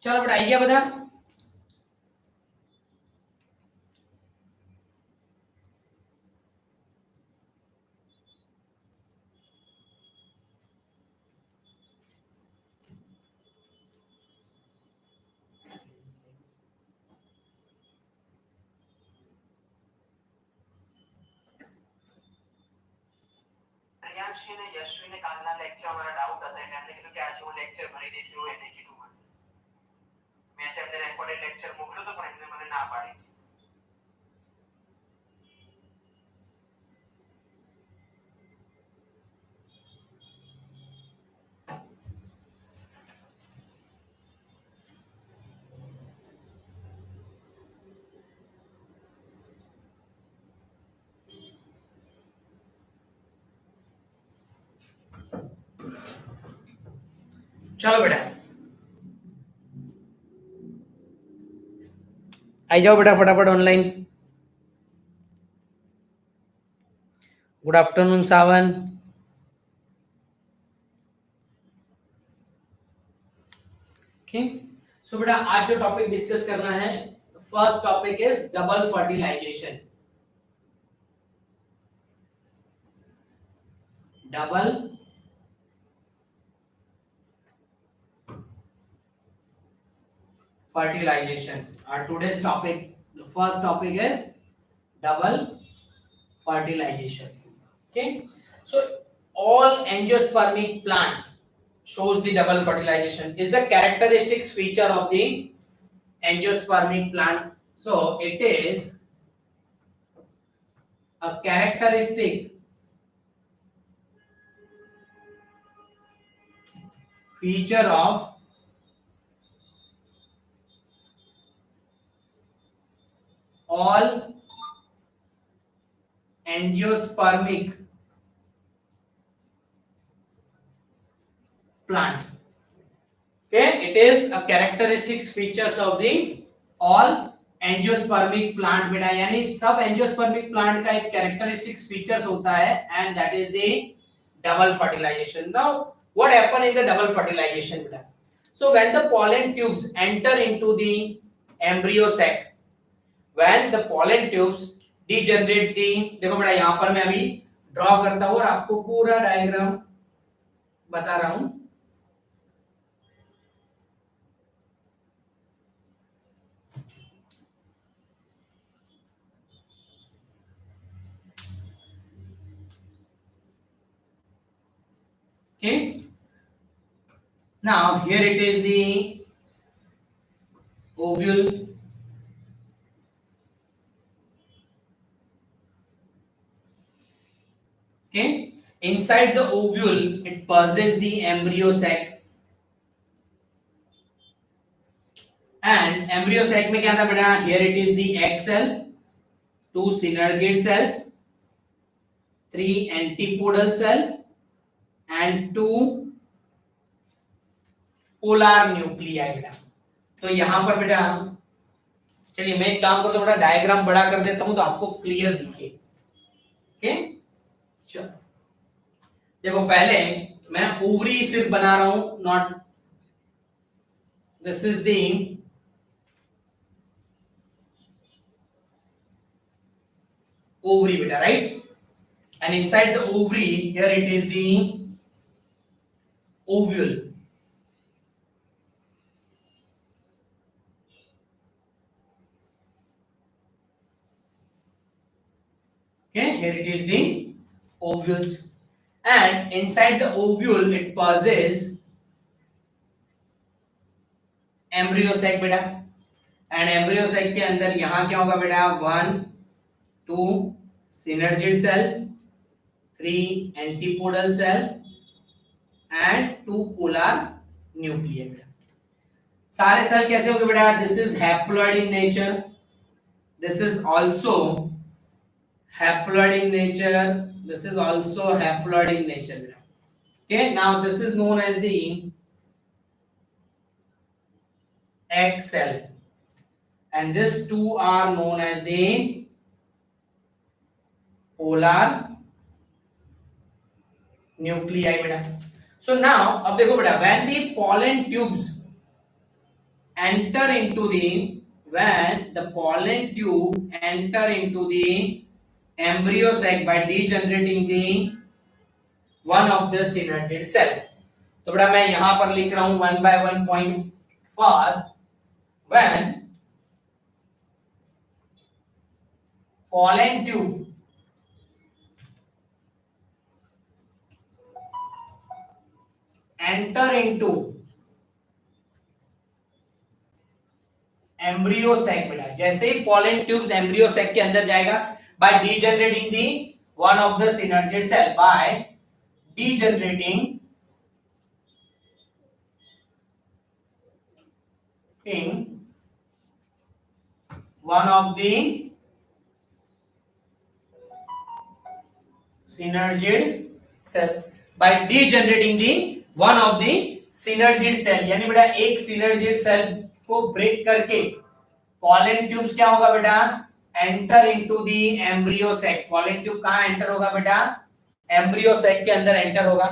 चलो बेटा आई गया बता। પ્રિયાંશી ને યશવી ને કાલના લેક્ચર મારા ડાઉટ હતા એટલે એમને કીધું કે આજે હું લેક્ચર ભરી દઈશ એવું એને કીધું મને. મેં તેમને રેકોર્ડેડ લેક્ચર મોકલ્યો તો પણ એમને મને ના પાડી. चलो बेटा आई जाओ बेटा फटाफट online. Good afternoon Sawan. Okay so बेटा आज जो टॉपिक डिस्कस करना है, first topic is double fertilisation. Double fertilization. Our today's topic, the first topic is double fertilization. Okay, so all angiospermic plant shows the double fertilization is the characteristics feature of the angiospermic plant. So it is a characteristic feature of all angiospermic plant. Okay, it is a characteristics features of the all angiospermic plant बेटा, यानी सब angiospermic plant का एक characteristics features होता है and that is the double fertilization. Now what happen in the double fertilization बेटा? So when the pollen tubes enter into the embryo sac, when the pollen tubes degenerate the, देखो बेटा यहाँ पर मैं अभी draw करता हूँ और आपको पूरा डायग्राम बता रहा हूँ। Okay, now here it is the ovule. Okay, inside the ovule it possesses the embryo sac and embryo sac में क्या था बेटा? Here it is the egg cell, 2 synergid cells, 3 antipodal cell and 2 polar nuclei बेटा। तो यहां पर बेटा चलिए मैं एक काम करता हूं बेटा, डायग्राम बड़ा कर देता हूं तो आपको क्लियर दिखे। ओके चलो देखो पहले मैं ओवरी सिर्फ बना रहा हूं, not this is the ovary beta, right? And inside the ovary here it is the ovule. Okay, here it is the ovules and inside the ovule it possesses embryo sac बेटा and embryo sac के अंदर यहाँ क्या होगा बेटा? 1 2 synergid cell, 3 antipodal cell and 2 polar nuclei बेटा। सारे cell कैसे होंगे बेटा? This is haploid in nature, this is also haploid in nature, this is also haploid in nature. Okay, now this is known as the egg cell and these two are known as the polar nuclei बेटा। So now अब देखो बेटा, when the pollen tubes enter into the when the pollen tube enter into the embryo sac by degenerating the one of the synergid cell। तो बेटा मैं यहां पर लिख रहा हूं 1 by 1 point first. when pollen tube enter into embryo sac बेटा, जैसे ही पॉलन ट्यूब एम्ब्रियो सैक के अंदर जाएगा by degenerating the one of the synergid cell, by degenerating in one of the synergid cell, by degenerating the one of the synergid cell, यानी बेटा एक synergid cell को ब्रेक करके pollen tubes क्या होगा बेटा, enter into the embryo sac। pollen tube कहाँ enter होगा बेटा, embryo sac के अंदर enter होगा।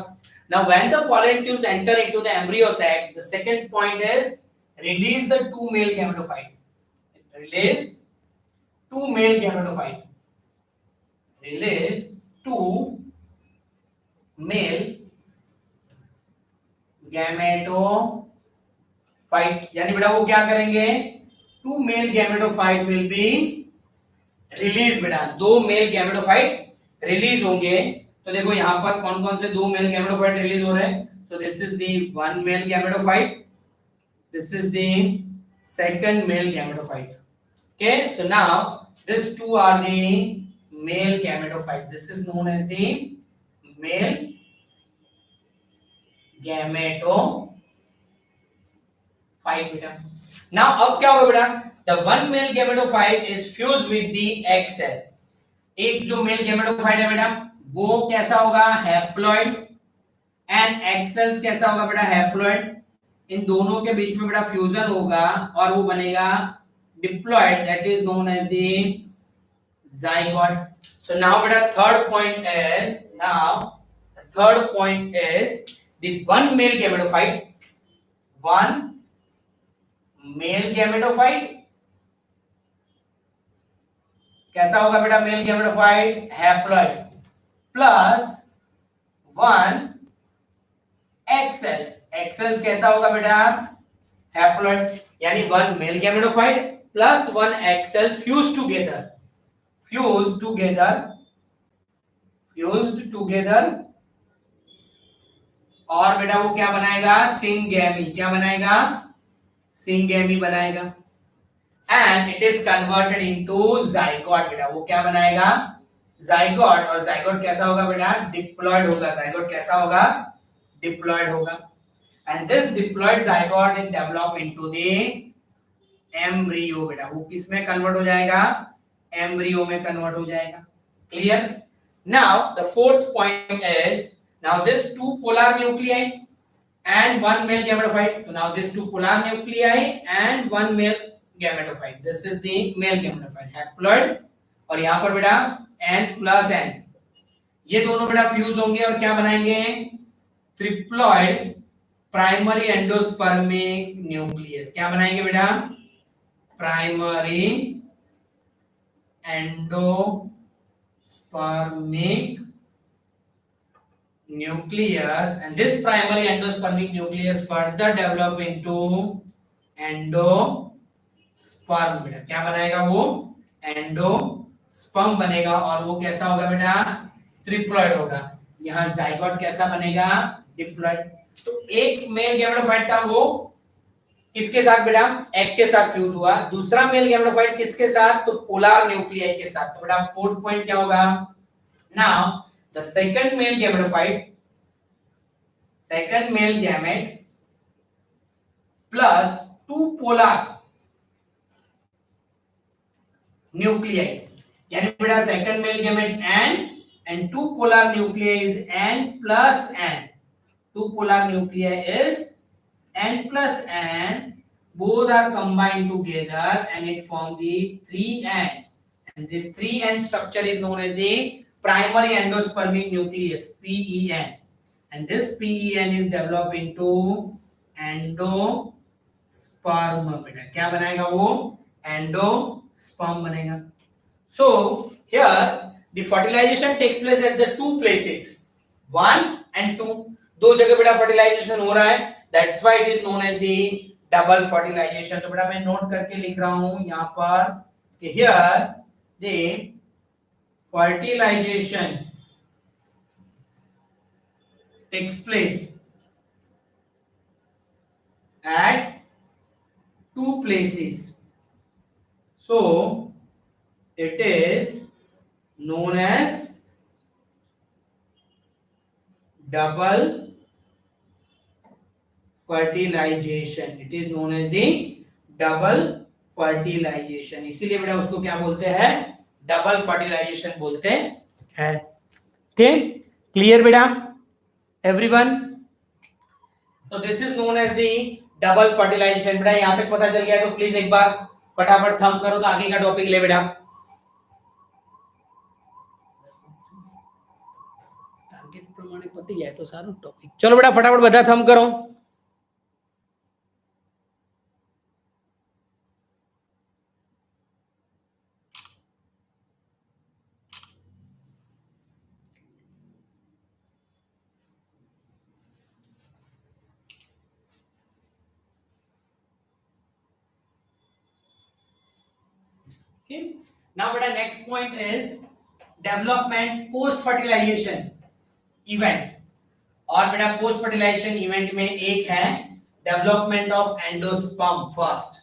now when the pollen tubes enter into the embryo sac, the second point is release the two male gametophyte, release two male gametophyte, release two male gametophyte, यानी बेटा वो क्या करेंगे, two male gametophyte will be released बेटा, दो male gametophyte release होंगे। तो देखो यहां पर कौन कौन से दो male gametophyte रिलीज हो रहे हैं। so this is the one male gametophyte, this is the second male gametophyte। okay, so now these two are the male gametophyte, this is known as the male gametophyte बेटा। now अब क्या होगा बेटा, the one male gametophyte is fused with the egg cell। एक जो male gametophyte है बेटा वो कैसा होगा, हैप्लॉइड, एंड egg cells कैसा होगा बेटा, हैप्लॉइड। इन दोनों के बीच में बेटा फ्यूजन होगा और वो बनेगा diploid, that is known as the zygote। so now beta third point is, now the third point is the one male gametophyte, one male gametophyte कैसा होगा बेटा, male gametophyte haploid, plus one egg cells, egg cells कैसा होगा बेटा, haploid, यानी one male gametophyte plus one egg cell fused together, fused together और बेटा वो क्या बनाएगा, सिंगेमी, क्या बनाएगा, सिंगेमी बनाएगा, and it is converted into zygote बेटा, वो क्या बनाएगा, zygote। और zygote कैसा होगा बेटा, diploid होगा, zygote कैसा होगा, diploid होगा, and this diploid zygote is develop into the embryo बेटा, वो किस में कन्वर्ट हो जाएगा, embryo में कन्वर्ट हो जाएगा। clear? now the fourth point is, now this two polar nuclei and one male gametophyte, so now this two polar nuclei and one male gametophyte, this is the male gametophyte haploid, और यहाँ पर बेटा n plus n, ये दोनों बेटा fuse होंगे और क्या बनाएंगे, ट्रिप्लॉइड प्राइमरी एंडोस्पर्मिक न्यूक्लियस, क्या बनाएंगे बेटा, primary endospermic nucleus, and this primary endospermic nucleus further develop into endosperm बेटा, क्या बनाएगा वो, एंडोस्पर्म बनेगा और वो कैसा होगा बेटा, ट्रिप्लॉइड होगा। यहाँ जाइगोट कैसा बनेगा, डिप्लॉइड। तो एक मेल गैमेटोफाइट था वो किसके साथ बेटा, एग के साथ फ्यूज हुआ, दूसरा मेल गैमेटोफाइट किसके साथ, तो पोलर न्यूक्लियाई के साथ। तो बेटा फोर्थ पॉइंट क्या होगा, now the second male gametophyte, second male gamete plus two polar nuclei, यानी बेटा second male gamete and two polar nuclei is n plus n, two polar nuclei is n plus n, both are combined together and it form the 3n, and this 3n structure is known as the primary endospermic nucleus, PEN। and this PEN is developed into endosperm. बेटा क्या बनाएगा वो? Endosperm बनेगा। So here the fertilization takes place at the two places, 1 and 2, दो जगह बेटा fertilisation हो रहा है, that's why it is known as the double fertilization। तो बेटा मैं नोट करके लिख रहा हूं यहां पर कि here the fertilization takes place at two places, so it is known as double fertilization। it is known as the double fertilization, इसीलिए बेटा उसको क्या बोलते हैं? डबल फर्टिलाइजेशन बोलते हैं। ठीक, क्लियर बेटा एवरीवन? तो this is known as the double fertilisation. बेटा यहां तक पता चल गया तो प्लीज एक बार फटाफट थंब करो तो आगे का टॉपिक ले बेटा। टारगेट प्रमाणे पती जाए तो सारो टॉपिक। चलो बेटा फटाफट બધા थंब करो। Okay. Now beta next point is development post fertilization event। और बेटा पोस्ट फर्टिलाइजेशन इवेंट में एक है डेवलपमेंट ऑफ एंडोस्पर्म फर्स्ट।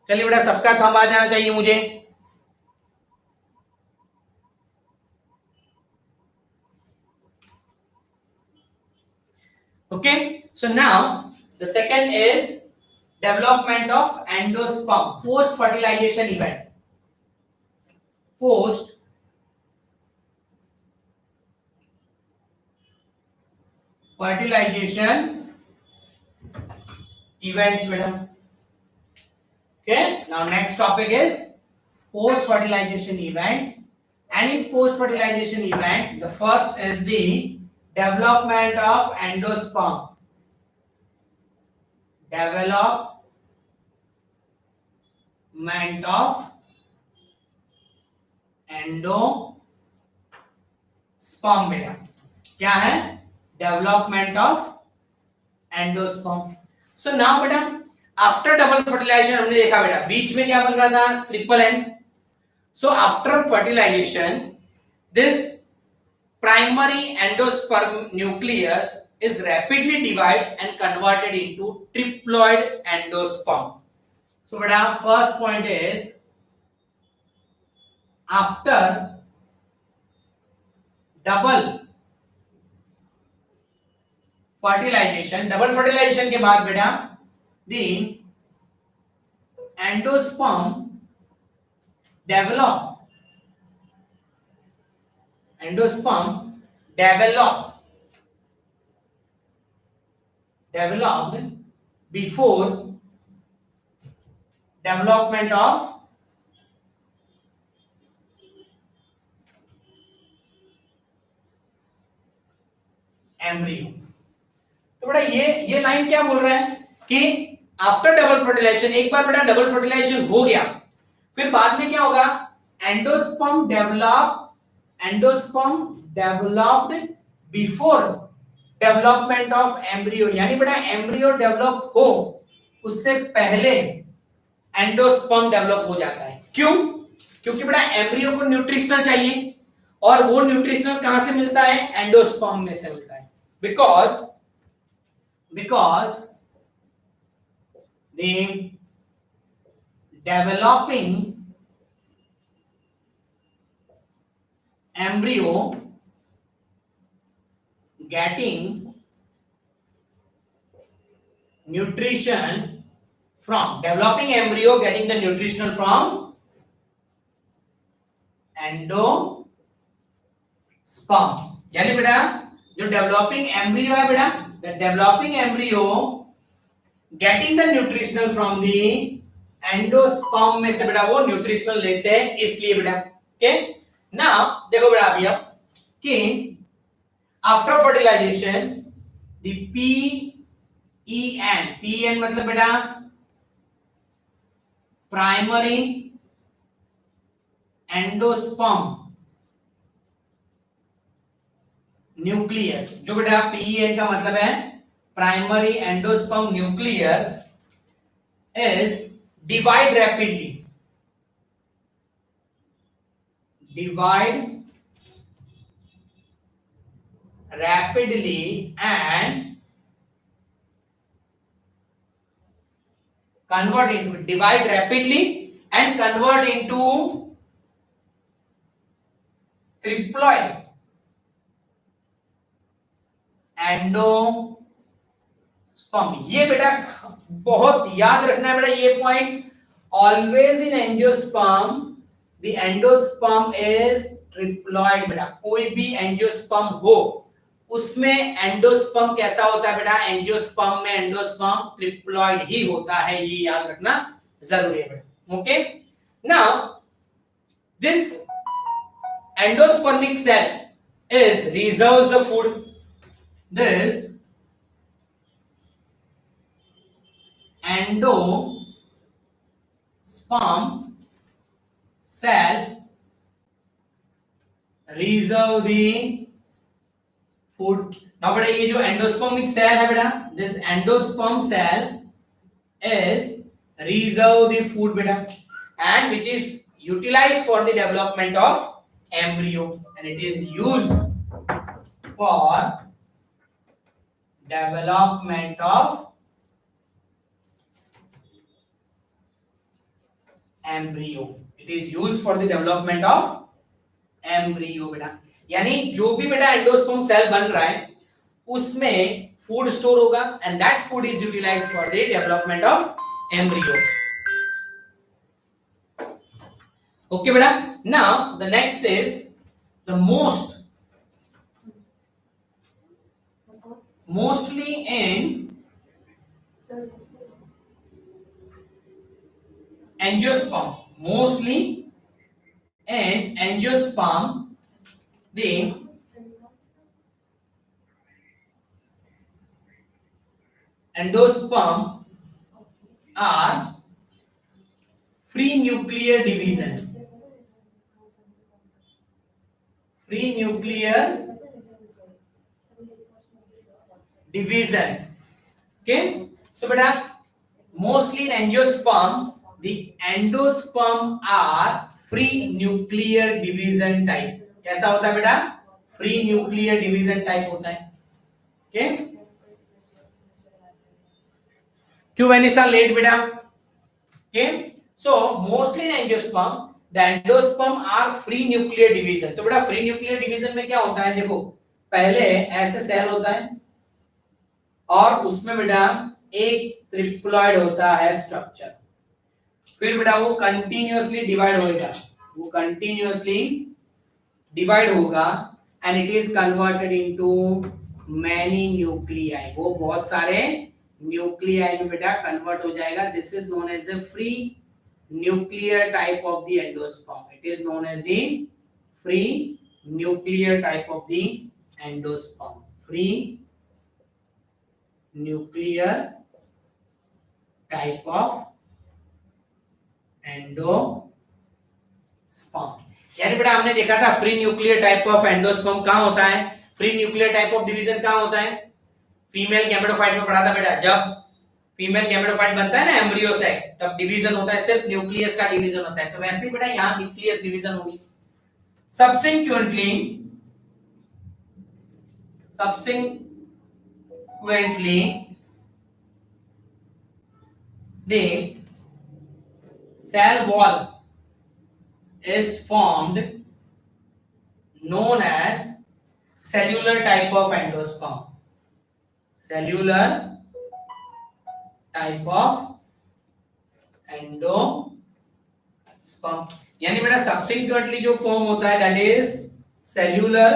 चलिए बेटा सबका थंब आ जाना चाहिए मुझे। Okay, so now the second is development of endosperm post fertilization event। post fertilization events बेटा। Okay, now next topic is post fertilization events, and in post fertilization event the first is the development of endosperm। development of endosperm बेटा क्या है? Development of endosperm. So now बेटा after double fertilisation हमने देखा बेटा बीच में क्या बन रहा था? Triple N. So after fertilisation this primary endosperm nucleus is rapidly divided and converted into triploid endosperm। So beta first point is after double fertilization के बाद बेटा the endosperm developed before development of embryo. तो बेटा ये line क्या बोल रहा है कि आफ्टर डबल फर्टिलाइजेशन, एक बार बेटा डबल फर्टिलाइजेशन हो गया फिर बाद में क्या होगा? Endosperm developed before development of embryo, यानी बेटा एम्ब्रियो डेवलप हो उससे पहले एंडोस्पर्म डेवलप हो जाता है। क्यों? क्योंकि बेटा एम्ब्रियो को न्यूट्रिशनल चाहिए और वो न्यूट्रिशनल कहां से मिलता है? एंडोस्पर्म में से मिलता है। Because the developing embryo getting nutrition from the nutritional from endosperm. यानी बेटा जो डेवलपिंग एम्ब्रियो है बेटा the developing embryo getting the nutritional from the endosperm में से बेटा वो न्यूट्रिशनल लेते हैं, इसलिए बेटा। ओके, नाउ देखो बेटा अभी अब कि आफ्टर फर्टिलाइजेशन द पीईएन मतलब बेटा प्राइमरी एंडोस्पर्म न्यूक्लियस, जो बेटा पीईएन का मतलब है primary endosperm nucleus is divide rapidly and convert into triploid endosperm. ये बेटा बहुत याद रखना है बेटा ये point, always in angiosperm the endosperm is triploid. बेटा कोई भी एंजियोस्पर्म हो उसमें एंडोस्पर्म कैसा होता है बेटा, एंजियोस्पर्म में एंडोस्पर्म ट्रिप्लॉइड ही होता है, ये याद रखना जरूरी है बेटा। Okay, now this endospermic cell is reserves the food. This endosperm cell reserve the food। now बेटा ये जो एंडोस्पर्मिक सेल है बेटा, this endosperm cell is reserve the food बेटा, and which is utilized for the development of embryo, and it is used for development of embryo। it is used for the development of embryo बेटा, यानी जो भी बेटा endosperm cell बन रहा है उसमें फूड स्टोर होगा and that food is utilized for the development of embryo। okay बेटा, now the next is the mostly in angiosperm, the endosperm are free nuclear division, okay, so beta mostly in angiosperm the endosperm are free nuclear division type। कैसा होता है बेटा, free nuclear division type होता है। okay, क्यों वैनिसा late बेटा। okay, so mostly in angiosperm the endosperm are free nuclear division। तो बेटा free nuclear division में क्या होता है, देखो पहले ऐसे सेल होता है और उसमें बेटा एक ट्रिप्लॉइड होता है स्ट्रक्चर, फिर बेटा वो कंटिन्यूअसली डिवाइड होगा and it is converted into many nuclei, वो बहुत सारे न्यूक्लियाई में बेटा कन्वर्ट हो जाएगा। This is known as the free nuclear type of the endosperm, it is known as the free nuclear type of the endosperm, free nuclear type of endosperm. यानी बेटा हमने देखा था free nuclear type of endosperm कहां होता है, free nuclear type of division कहां होता है, फीमेल गैमेटोफाइट में पढ़ा था बेटा, जब फीमेल गैमेटोफाइट बनता है ना एम्ब्रियो से तब डिवीजन होता है, सिर्फ न्यूक्लियस का डिवीजन होता है। तो वैसे ही बेटा यहां न्यूक्लियस डिवीजन होगी। subsequently the cell wall is formed known as cellular type of endosperm, cellular type of endosperm। यानी बेटा सब्सिक्वेंटली जो फॉर्म होता है that is cellular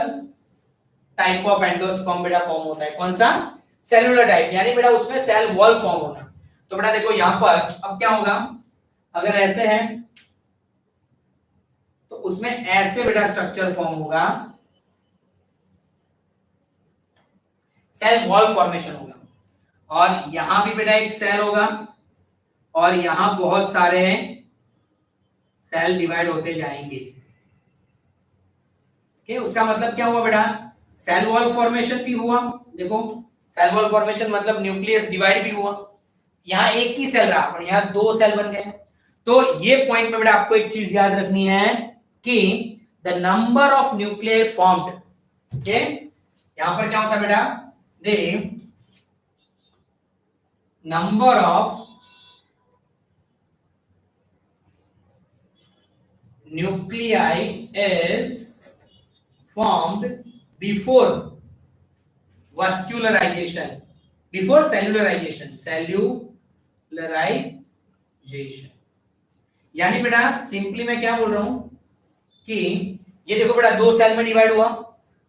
type of endosperm बेटा फॉर्म होता है। कौन सा, सेलुलर टाइप यानी बेटा उसमें सेल वॉल फॉर्म होना। तो बेटा देखो यहां पर अब क्या होगा, अगर ऐसे है तो उसमें ऐसे बेटा स्ट्रक्चर फॉर्म होगा, सेल वॉल फॉर्मेशन होगा। और यहां भी बेटा एक सेल होगा और यहां बहुत सारे सेल डिवाइड होते जाएंगे। ओके, उसका मतलब क्या हुआ बेटा, सेल वॉल फॉर्मेशन भी हुआ। देखो सेल वॉल फॉर्मेशन मतलब न्यूक्लियस डिवाइड भी हुआ। यहाँ एक ही सेल रहा पर यहाँ दो सेल बन गए। तो ये पॉइंट में बेटा आपको एक चीज याद रखनी है कि the number of nuclear formed, okay, यहां पर क्या होता है बेटा, the number of nuclei is formed before vascularization, before cellularization। यानी बेटा सिंपली मैं क्या बोल रहा हूं कि ये देखो बेटा दो सेल में डिवाइड हुआ,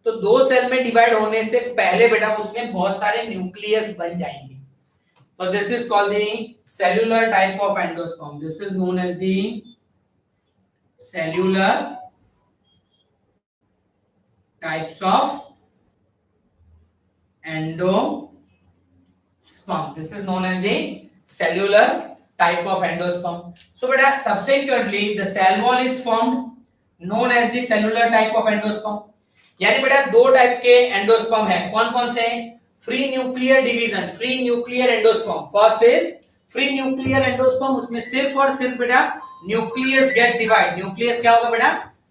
तो दो सेल में डिवाइड होने से पहले बेटा उसमें बहुत सारे न्यूक्लियस बन जाएंगे। तो this is called the cellular type of endosperm, this is known as the cellular types of endosperm, this is known as the cellular type of endosperm। so beta subsequently the cell wall is formed known as the cellular type of endosperm। यानी बेटा दो type के endosperm है, कौन कौन से हैं, free nuclear division, free nuclear endosperm. First is free nuclear endosperm, उसमें सिर्फ और सिर्फ बेटा न्यूक्लियस गेट डिवाइड, न्यूक्लियस क्या होगा बेटा,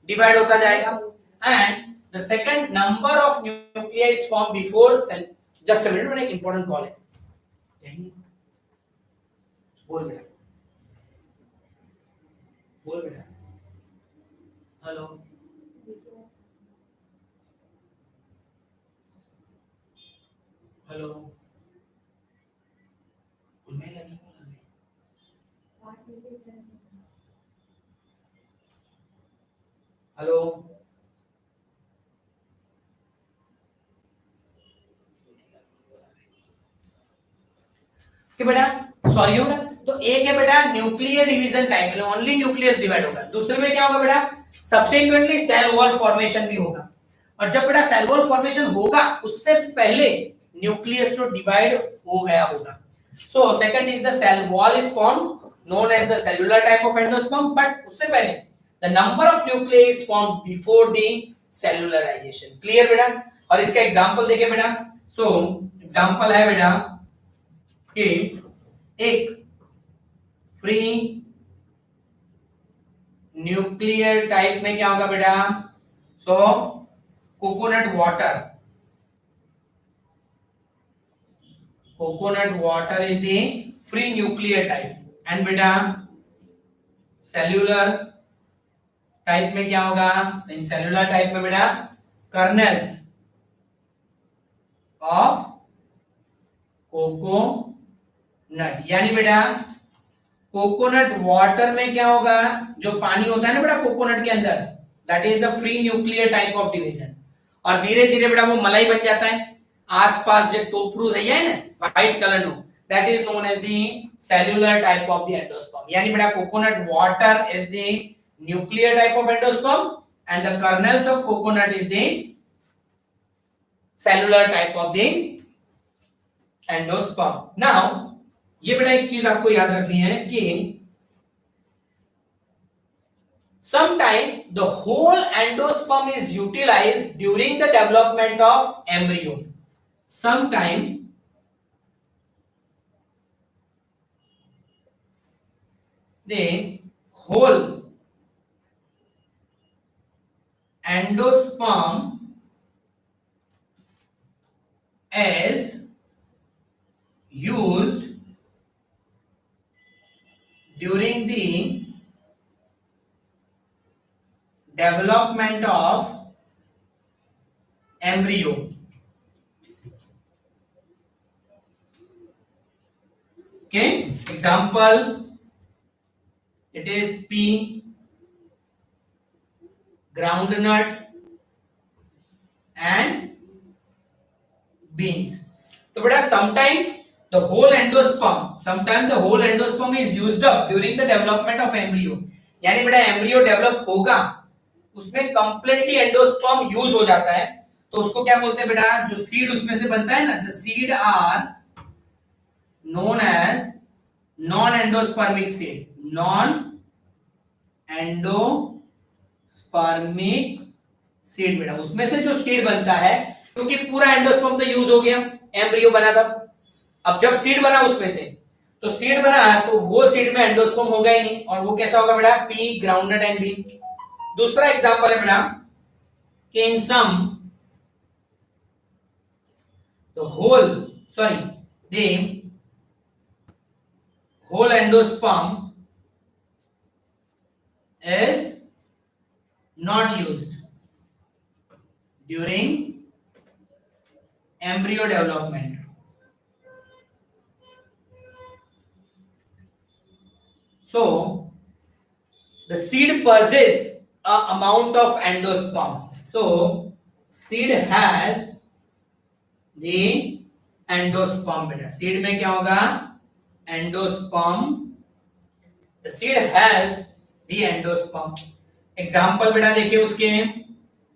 डिवाइड होता जाएगा। And the second number of nuclear is form before cell. Just a minute, एक इंपॉर्टेंट कॉल है, बोल बेटा, बोल बेटा, हेलो हेलो, हेलो, कि बेटा सॉरी हो बेटा, तो एक है बेटा न्यूक्लियर डिवीजन टाइप में ओनली न्यूक्लियस डिवाइड होगा, दूसरे में क्या होगा बेटा सब्सिक्वेंटली सेल वॉल फॉर्मेशन भी होगा। और जब बेटा सेल वॉल फॉर्मेशन होगा उससे पहले न्यूक्लियस तो डिवाइड हो गया होगा। So second is the cell wall is formed known as the cellular type of endosperm, but उससे पहले the number of nucleus is formed before the cellularization. Clear बेटा, और इसका एग्जांपल देखिए बेटा, सो एग्जांपल है बेटा कि एक फ्री न्यूक्लियर टाइप में क्या होगा बेटा, सो coconut water, coconut water is the free nuclear type. And बेटा सेल्यूलर टाइप में क्या होगा, तो इन सेल्यूलर टाइप में बेटा कर्नल्स ऑफ कोकोनट। यानी बेटा कोकोनट वाटर में क्या होगा, जो पानी होता है ना बेटा कोकोनट के अंदर, that is the free nuclear type of division. और धीरे धीरे बेटा वो मलाई बन जाता है, आसपास जो टोपरू है ना white colour no, that is known as the cellular type of the endosperm. यानी बेटा coconut water is the nuclear type of endosperm and the kernels of coconut is the cellular type of the endosperm. Now ये बेटा एक चीज आपको याद रखनी है कि sometime the whole endosperm is utilized during the development of embryo, sometime the whole endosperm is used during the development of embryo। okay, example it is pea, groundnut and beans। तो बेटा sometimes the whole endosperm is used up during the development of embryo, यानी बेटा embryo develop होगा उसमें completely endosperm use हो जाता है, तो उसको क्या बोलते हैं बेटा, जो सीड उसमें से बनता है ना, the seed are known as non endospermic seed, non endospermic seed बेटा, उसमें से जो सीड बनता है, क्योंकि पूरा एंडोस्पर्म तो यूज हो गया, एम्ब्रियो बना था, अब जब सीड बना उसमें से, तो सीड बना है तो वो सीड में एंडोस्पर्म होगा ही नहीं, और वो कैसा होगा बेटा, पी ग्राउंडेड एंड बी। दूसरा एग्जांपल है बेटा कि in some the whole endosperm is not used during embryo development. So the seed possesses a amount of endosperm. So seed has the endosperm बेटा, seed में क्या होगा, endosperm, the seed has the endosperm. Example बेटा देखिए उसके,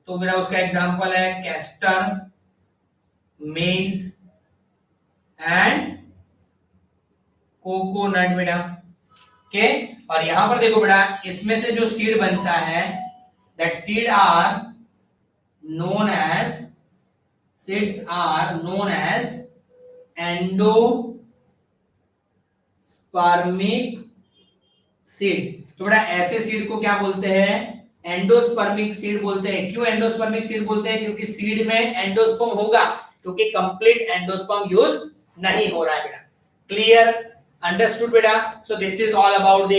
तो बेटा उसका एग्जाम्पल है कैस्टर, मेज एंड कोकोनट बेटा के। और यहां पर देखो बेटा, इसमें से जो सीड बनता है, that known as seeds are known as endospermic seed. तो बेटा ऐसे सीड को क्या बोलते हैं, एंडोस्पर्मिक सीड बोलते हैं। क्यों एंडोस्पर्मिक सीड बोलते हैं, क्योंकि सीड में एंडोस्पर्म होगा, क्योंकि कंप्लीट एंडोस्पर्म यूज नहीं हो रहा है बेटा। क्लियर, अंडरस्टूड बेटा? So this is all about the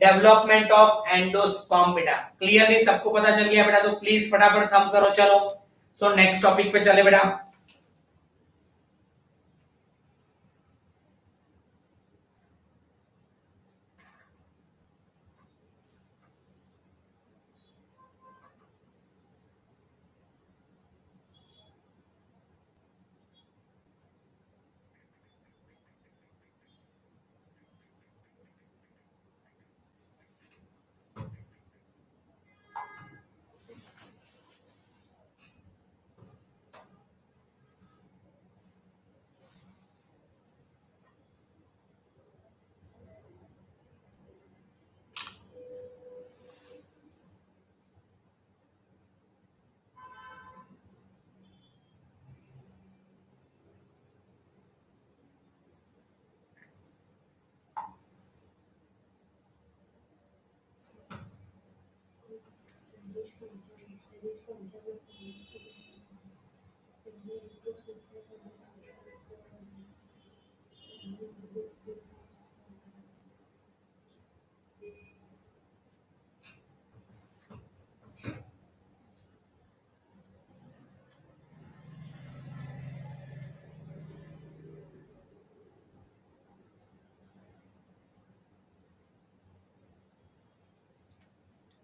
development of endosperm बेटा। क्लियरली सबको पता चल गया बेटा? तो प्लीज फटाफट थंब करो। चलो सो नेक्स्ट टॉपिक पे चले बेटा।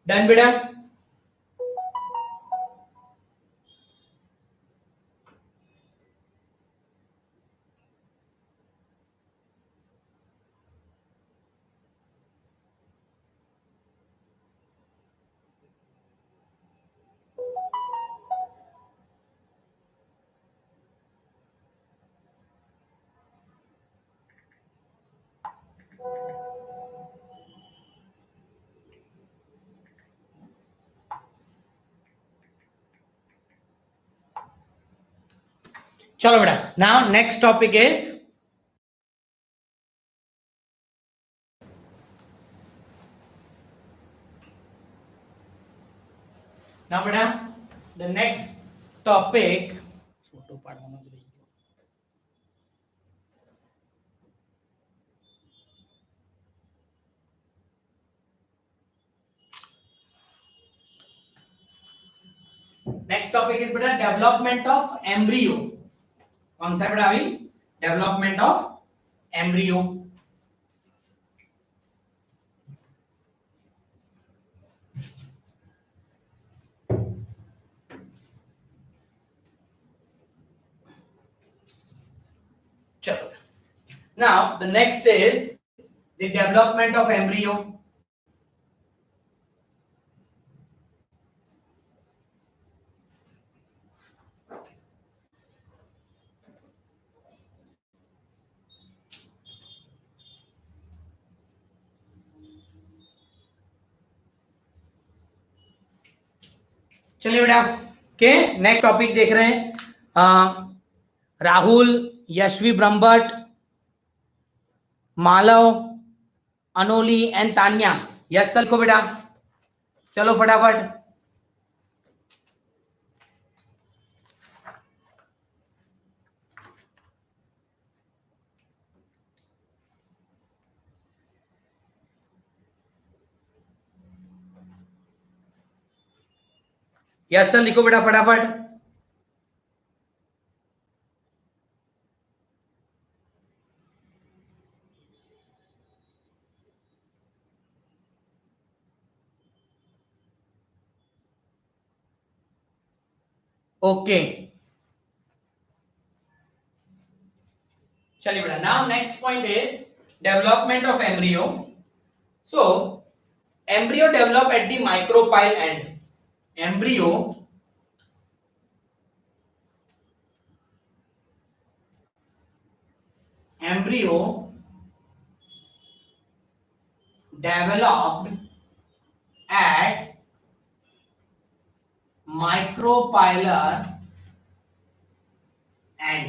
डन बेटा? चलो बेटा, now next topic is now बेटा the next topic फोटो पढ़ाना तो नेक्स्ट टॉपिक इज बेटा डेवलपमेंट ऑफ एम्ब्रियो। कौन सा बेटा? अभी development of embryo. Now the next is the development of embryo. चलिए बेटा के नेक्स्ट टॉपिक देख रहे हैं। Rahul, Yashvi Brahmbhatt, Malav, Anoli and Tanya. Yes sir को बेटा, चलो फटाफट। यस सर लिखो बेटा फटाफट। ओके चलिए बेटा, now next point is development of embryo. So embryo develop at the micropyle and. Embryo developed at micropylar end.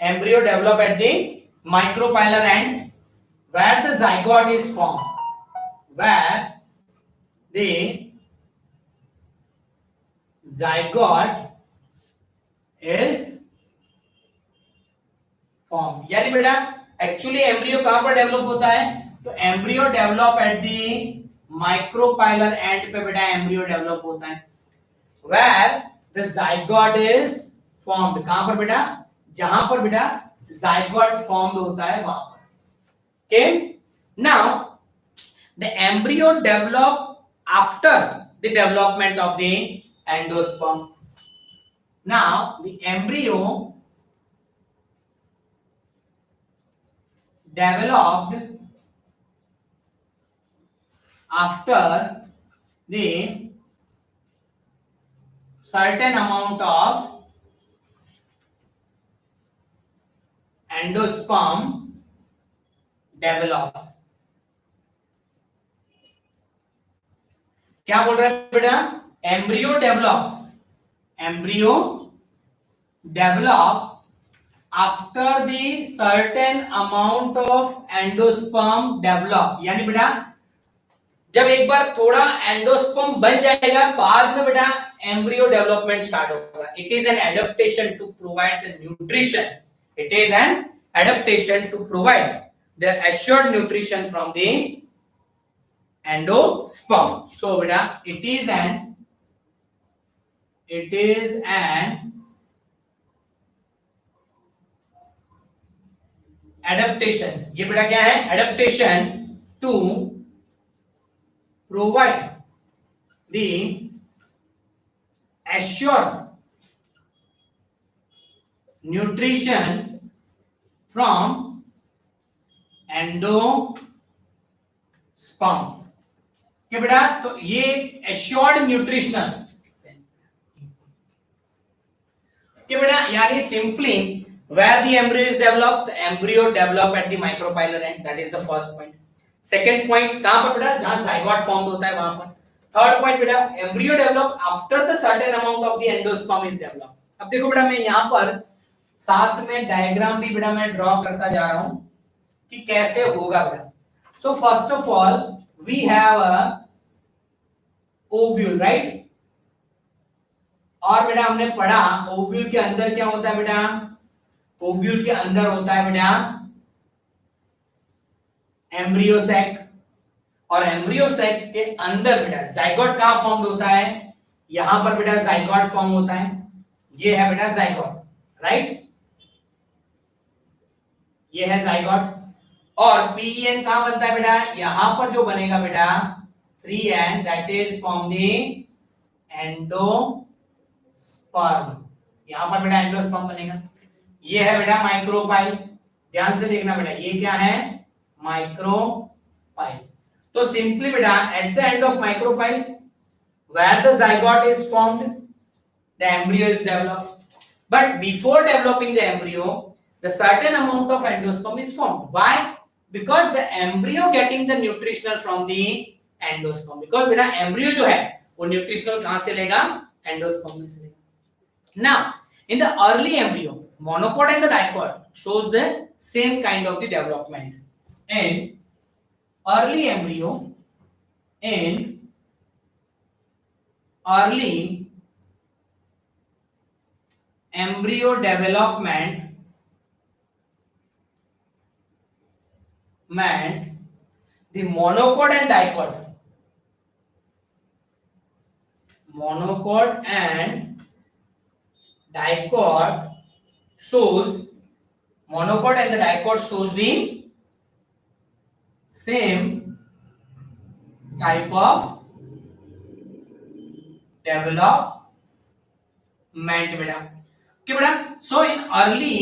Embryo develop at the micropylar end where the zygote is formed. Where the zygote is formed. यानी बेटा actually embryo कहां पर develop होता है? तो embryo develop at the micropylar end पे बेटा embryo develop होता है। Where the zygote is formed. कहां पर बेटा? जहां पर बेटा जाइगोट फॉर्म्ड होता है वहां पर। Okay, now the embryo develop after the development of the endosperm. Now the embryo developed after the certain amount of endosperm develop। क्या बोल रहे हैं बेटा? Embryo develop after the certain amount of endosperm develop. यानी बेटा जब एक बार थोड़ा एंडोस्पर्म बन जाएगा बाद में बेटा एम्ब्रियो डेवलपमेंट स्टार्ट होगा। It is an adaptation to provide the nutrition. It is an adaptation to provide the assured nutrition from the endosperm. So बेटा इट इज एन एडेप्टेशन। ये बेटा क्या है? Adaptation to provide the assured nutrition from endosperm. क्या बेटा? तो ये assured nutritional क्या बेटा, यानी simply where the embryo is developed, the embryo develop at the micropylar end. That is the first point. Second point कहां पर बेटा? जहां zygote formed होता है वहां पर। Third point बेटा, embryo develop after the certain amount of the endosperm is developed। अब देखो बेटा मैं यहां पर साथ में डायग्राम भी बेटा मैं ड्रॉ करता जा रहा हूं कि कैसे होगा बेटा। So first of all we have a ovule, right? और बेटा हमने पढ़ा ओव्यूल के अंदर क्या होता है बेटा? ओव्यूल के अंदर होता है बेटा एम्ब्रियो सैक, और एम्ब्रियो सैक के अंदर बेटा जाइगोट कहां फॉर्म होता है? यहां पर बेटा जाइगोट फॉर्म होता है। ये है बेटा जाइगोट, राइट? ये है जाइगोट। और पीएन कहां बनता है बेटा? यहां पर जो बनेगा बेटा 3n, that is from the endosperm. यहां पर बेटा एंडोस्पर्म बनेगा। ये है बेटा माइक्रोपाइल, ध्यान से देखना बेटा, ये क्या है, माइक्रोपाइल। तो सिंपली बेटा at the end of micropyle where the zygote is formed, the embryo is developed, but before developing the embryo the certain amount of endosperm is formed. Why? Because the embryo getting the nutritional from the endosperm, because बेटा embryo जो है वो nutritional कहां से लेगा, endosperm में से लेगा. Now in the early embryo monopod and the dipod shows the same kind of the development. In early embryo, in early embryo development the monopod and dipod shows, monopod and the dipod shows the same type of development बेटा. कि बेटा सो in early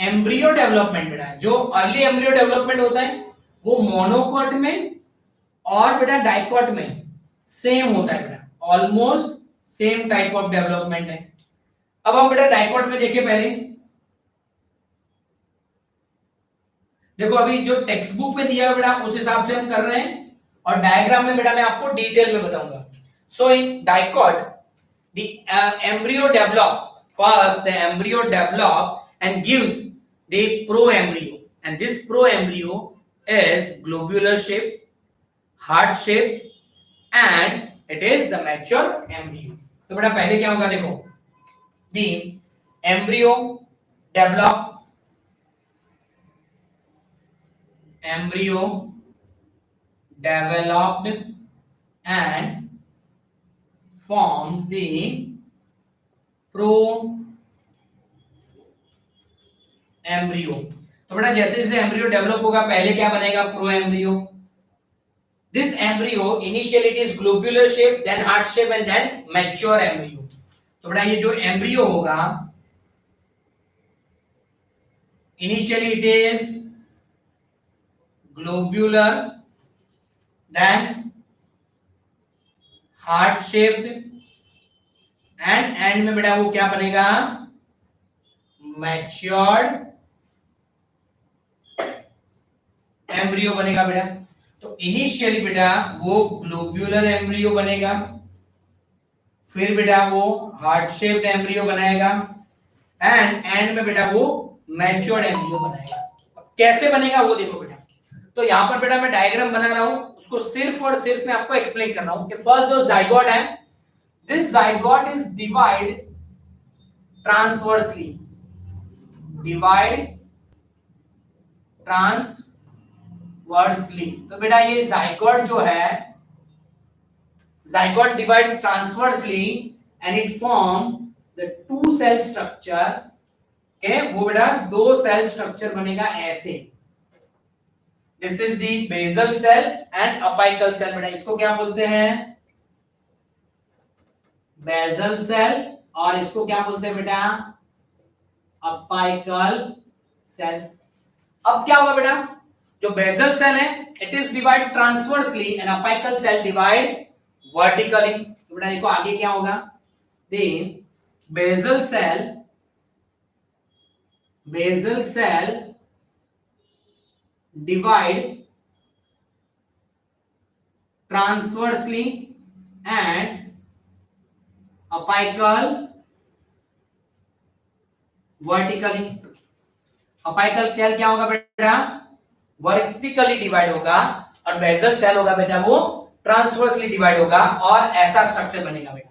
embryo development बेटा, जो early embryo development होता है वो monocot में और बेटा डाइकॉट में सेम होता है बेटा, almost same type of development है. अब हम बेटा डाइकॉट में देखिए, पहले देखो अभी जो टेक्स्ट बुक में दिया है बेटा उस हिसाब से हम कर रहे हैं, और डायग्राम में बेटा मैं आपको डिटेल में बताऊंगा. So in dicot the embryo develop, first the embryo develop and gives the proembryo, and this proembryo is globular shape, heart shape, and it is the mature embryo. तो बेटा पहले क्या होगा देखो, the embryo developed and form the pro embryo. तो बेटा जैसे जैसे एम्ब्रियो डेवलप होगा पहले क्या बनेगा, pro embryo. This embryo initially it is globular shape, then heart shape and then mature embryo. तो बेटा ये जो एम्ब्रियो होगा initially it is globular, then heart shaped, and end में बेटा वो क्या बनेगा, मैच्योर्ड एम्ब्रियो बनेगा बेटा. तो इनिशियली बेटा वो ग्लोब्यूलर एम्ब्रियो बनेगा, फिर बेटा वो हार्ट शेप्ड एम्ब्रियो बनाएगा, एंड एंड में बेटा वो मैच्योर्ड एम्ब्रियो बनाएगा. कैसे बनेगा वो देखो बेटा. तो यहां पर बेटा मैं डायग्राम बना रहा हूं, उसको सिर्फ और सिर्फ मैं आपको एक्सप्लेन कर रहा हूं कि फर्स्ट जो जाइगोट है, this zygote is divide transversely, तो बेटा ये जाइगोट जो है, zygote divide transversely and it form the two cell structure. के वो बेटा दो सेल स्ट्रक्चर बनेगा ऐसे. This is the basal cell and apical cell. बेटा इसको क्या बोलते हैं, बेसल सेल, और इसको क्या बोलते हैं बेटा, अपाइकल सेल. अब क्या होगा बेटा, जो बेसल सेल है it is divide transversely and apical cell divide vertically. तो बेटा देखो आगे क्या होगा, the basal cell divide transversely and apical vertically. Apical cell क्या होगा बेटा, वर्टिकली डिवाइड होगा, और बेसल सेल होगा बेटा वो ट्रांसवर्सली डिवाइड होगा, और ऐसा स्ट्रक्चर बनेगा बेटा.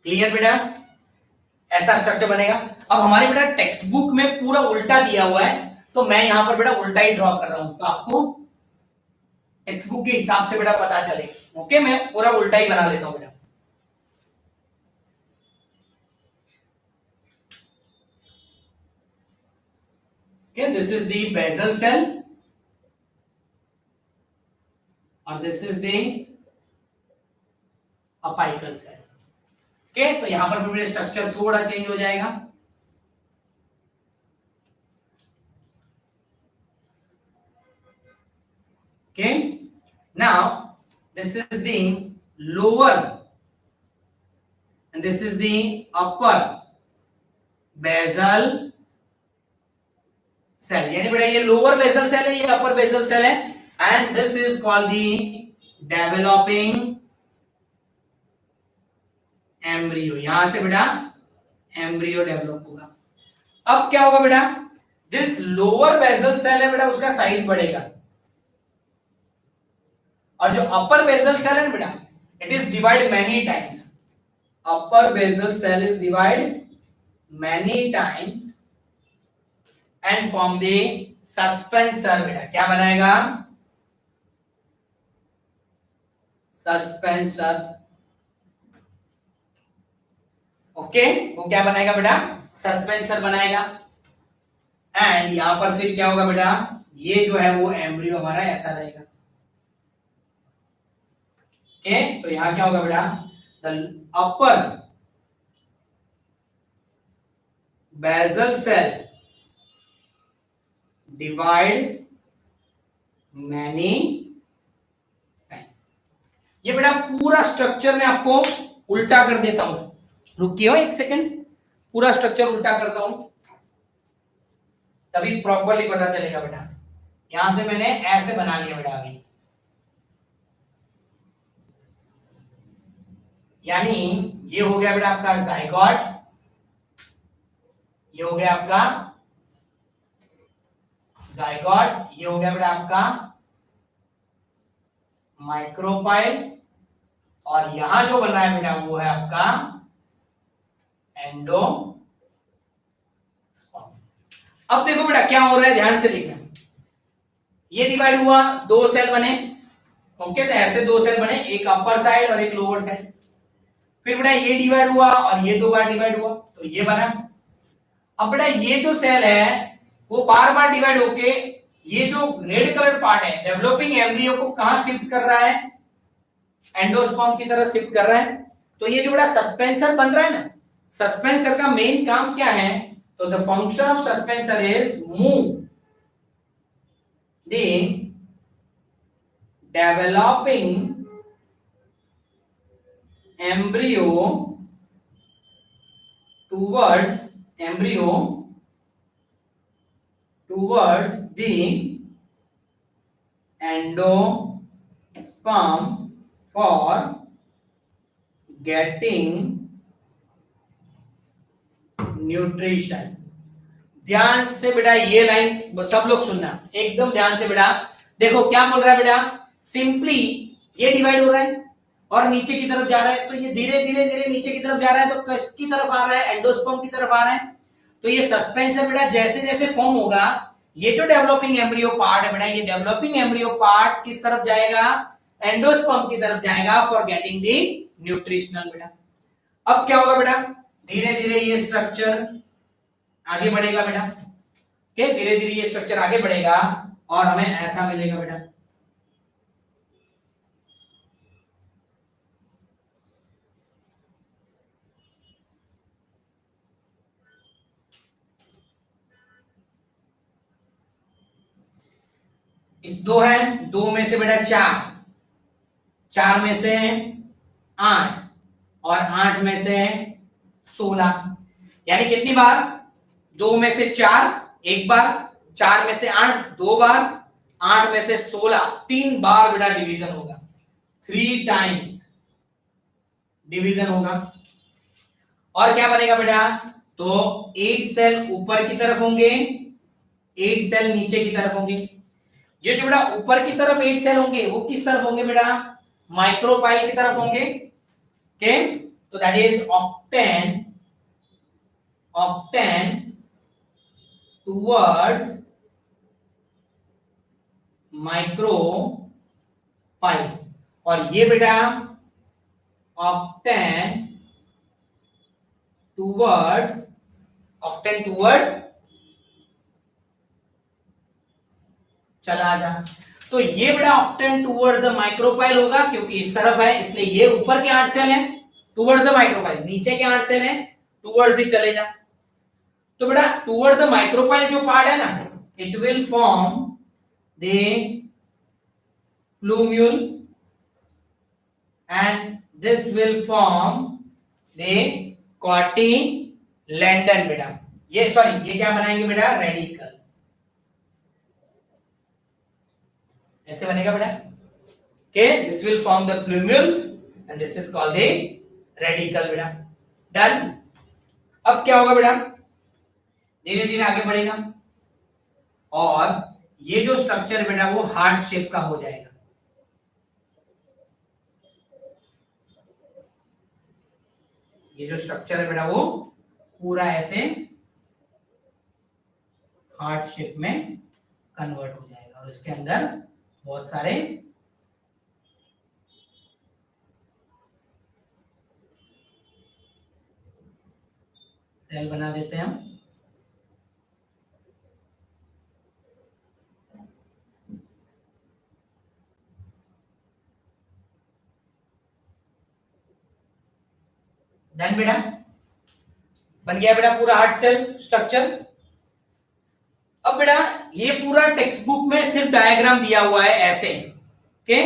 क्लियर बेटा, ऐसा स्ट्रक्चर बनेगा. अब हमारे बेटा टेक्स्ट बुक में पूरा उल्टा दिया हुआ है, तो मैं यहां पर बेटा उल्टा ही ड्रॉ कर रहा हूं, तो आपको टेक्स्ट बुक के हिसाब से बेटा पता चले. ओके, मैं पूरा उल्टा ही बना लेता हूं बेटा. Okay, this is the basal cell और this is the apical cell. Okay, तो यहां पर भी स्ट्रक्चर थोड़ा चेंज हो जाएगा। Okay, now this is the lower and this is the upper basal cell, यानी बेटा ये लोअर बेसल सेल है, ये अपर बेसल सेल है, and this is called the developing embryo. यहां से बेटा एम्ब्रियो डेवलप होगा। अब क्या होगा बेटा, दिस लोअर बेसल सेल है बेटा, उसका साइज बढ़ेगा, और जो अपर बेसल सेल है ना बेटा, it is divide many times. Upper basal cell is divide many times and form the suspensor. बेटा क्या बनाएगा, सस्पेंसर। ओके, वो क्या बनाएगा बेटा, सस्पेंसर बनाएगा। एंड यहां पर फिर क्या होगा बेटा, ये जो है वो एम्ब्रियो हमारा ऐसा रहेगा। ओके, तो यहां क्या होगा बेटा, the upper basal cell divide many. ये बेटा पूरा स्ट्रक्चर मैं आपको उल्टा कर देता हूं, रुकिए एक सेकंड, पूरा स्ट्रक्चर उल्टा करता हूं, तभी प्रॉपर्ली पता चलेगा बेटा। यहां से मैंने ऐसे बना लिया बेटा अभी, यानी ये हो गया बेटा आपका जाइगोट, ये हो गया आपका जाइगोट, ये हो गया बेटा आपका माइक्रोपाइल, और यहां जो बन रहा है बेटा वो है आपका एंडो। अब देखो बेटा क्या हो रहा है, ध्यान से देखना, ये डिवाइड हुआ, दो सेल बने। ओके, तो ऐसे दो सेल बने, एक अपर साइड और एक लोअर साइड। फिर बेटा ये डिवाइड हुआ और ये दो बार डिवाइड हुआ, तो ये बना। अब बेटा ये जो सेल है वो बार बार डिवाइड होके ये जो रेड कलर पार्ट है डेवलपिंग एम्ब्रियो को कहां शिफ्ट कर रहा है, एंडोस्पर्म की तरह शिफ्ट कर रहा है। तो ये जो बेटा सस्पेंसर बन रहा है ना, सस्पेंसर का मेन काम क्या है, तो the function of suspensor is move the developing embryo towards the endosperm for getting nutrition। ध्यान से बेटा ये लाइन सब लोग सुनना, एकदम ध्यान से बेटा। देखो क्या बोल रहा है बेटा, सिंपली ये डिवाइड हो रहा है और नीचे की तरफ जा रहा है, तो ये धीरे धीरे धीरे नीचे की तरफ जा रहा है, तो किसकी तरफ आ रहा है, एंडोस्पर्म की तरफ आ रहा है। तो ये सस्पेंसर बेटा जैसे जैसे फॉर्म होगा, ये जो डेवलपिंग एम्ब्रियो पार्ट है बेटा, ये डेवलपिंग एम्ब्रियो पार्ट किस तरफ जाएगा, एंडोस्पर्म की तरफ जाएगा फॉर गेटिंग द न्यूट्रिशनल। बेटा अब क्या होगा बेटा, धीरे धीरे ये स्ट्रक्चर आगे बढ़ेगा बेटा। ओके, धीरे धीरे ये स्ट्रक्चर आगे बढ़ेगा और हमें ऐसा मिलेगा बेटा। इस दो है, दो में से बेटा चार, चार में से 8 और 8 में से 16, यानी कितनी बार, दो में से 4 एक बार, 4 में से 8 दो बार, 8 में से 16 3 बार बेटा डिवीजन होगा, 3 टाइम्स डिवीजन होगा। और क्या बनेगा बेटा, तो 8 सेल ऊपर की तरफ होंगे, 8 सेल नीचे की तरफ होंगे। ये जो बेटा ऊपर की तरफ 8 सेल होंगे वो किस तरफ होंगे बेटा, माइक्रोपाइल की तरफ होंगे। ओके, तो that is octane towards micropyle, और ये बेटा ऑक्टेन टुवर्ड्स चला जा। तो ये बेटा ऑक्टेन टूवर्ड्स द माइक्रोपाइल होगा, क्योंकि इस तरफ है इसलिए ये ऊपर के 8 सेल है टूवर्ड्स द माइक्रोपाइल, नीचे के 8 सेल है टूवर्ड्स द चले जा। तो बेटा टूवर्ड्स द माइक्रोपाइल जो पार्ट है ना, it will form the plumule and this will form the cotyledon बेटा। ये सॉरी ये क्या बनाएंगे बेटा, रेडिकल, ऐसे बनेगा बेटा। okay, this will form the plumules and this is called the radical बेटा। डन। अब क्या होगा बेटा, धीरे धीरे आगे बढ़ेगा और ये जो स्ट्रक्चर बेटा वो हार्ट शेप का हो जाएगा। ये जो स्ट्रक्चर है बेटा वो पूरा ऐसे हार्ट शेप में कन्वर्ट हो जाएगा और इसके अंदर बहुत सारे सेल बना देते हैं हम। डन बेटा, बन गया बेटा पूरा हार्ट सेल स्ट्रक्चर। अब बेटा ये पूरा टेक्स्ट बुक में सिर्फ डायग्राम दिया हुआ है ऐसे। ओके,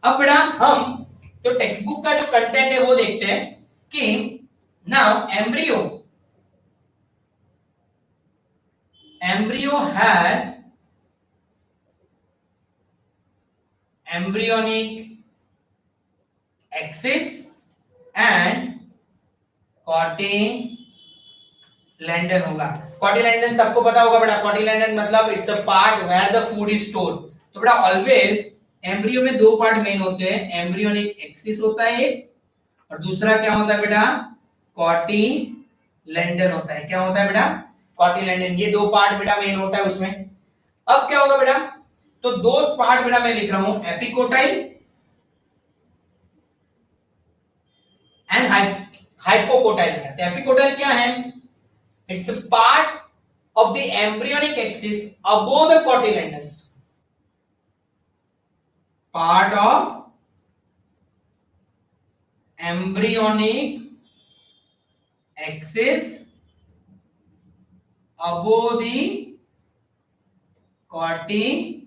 अब बेटा हम तो टेक्स्ट बुक का जो कंटेंट है वो देखते हैं कि now embryo has embryonic axis and cotyledon होगा। कॉटिलेडन सबको पता होगा बेटा, कॉटिलेडन मतलब it's a part where the food is stored. तो बेटा ऑलवेज एम्ब्रियो में दो पार्ट मेन होते हैं, एम्ब्रियोनिक एक्सिस होता है एक और दूसरा क्या होता है बेटा, कॉटिलेडन होता है। क्या होता है बेटा, कॉटिलेडन। ये दो पार्ट बेटा मेन होता है उसमें। अब क्या होगा बेटा, तो दो पार्ट बेटा मैं लिख रहा हूं, एपिकोटाइल एंड हाइपोकोटाइल बेटा। तो एपिकोटाइल क्या है, it's a part of the embryonic axis above the cotyledons, part of embryonic axis above the cotyledon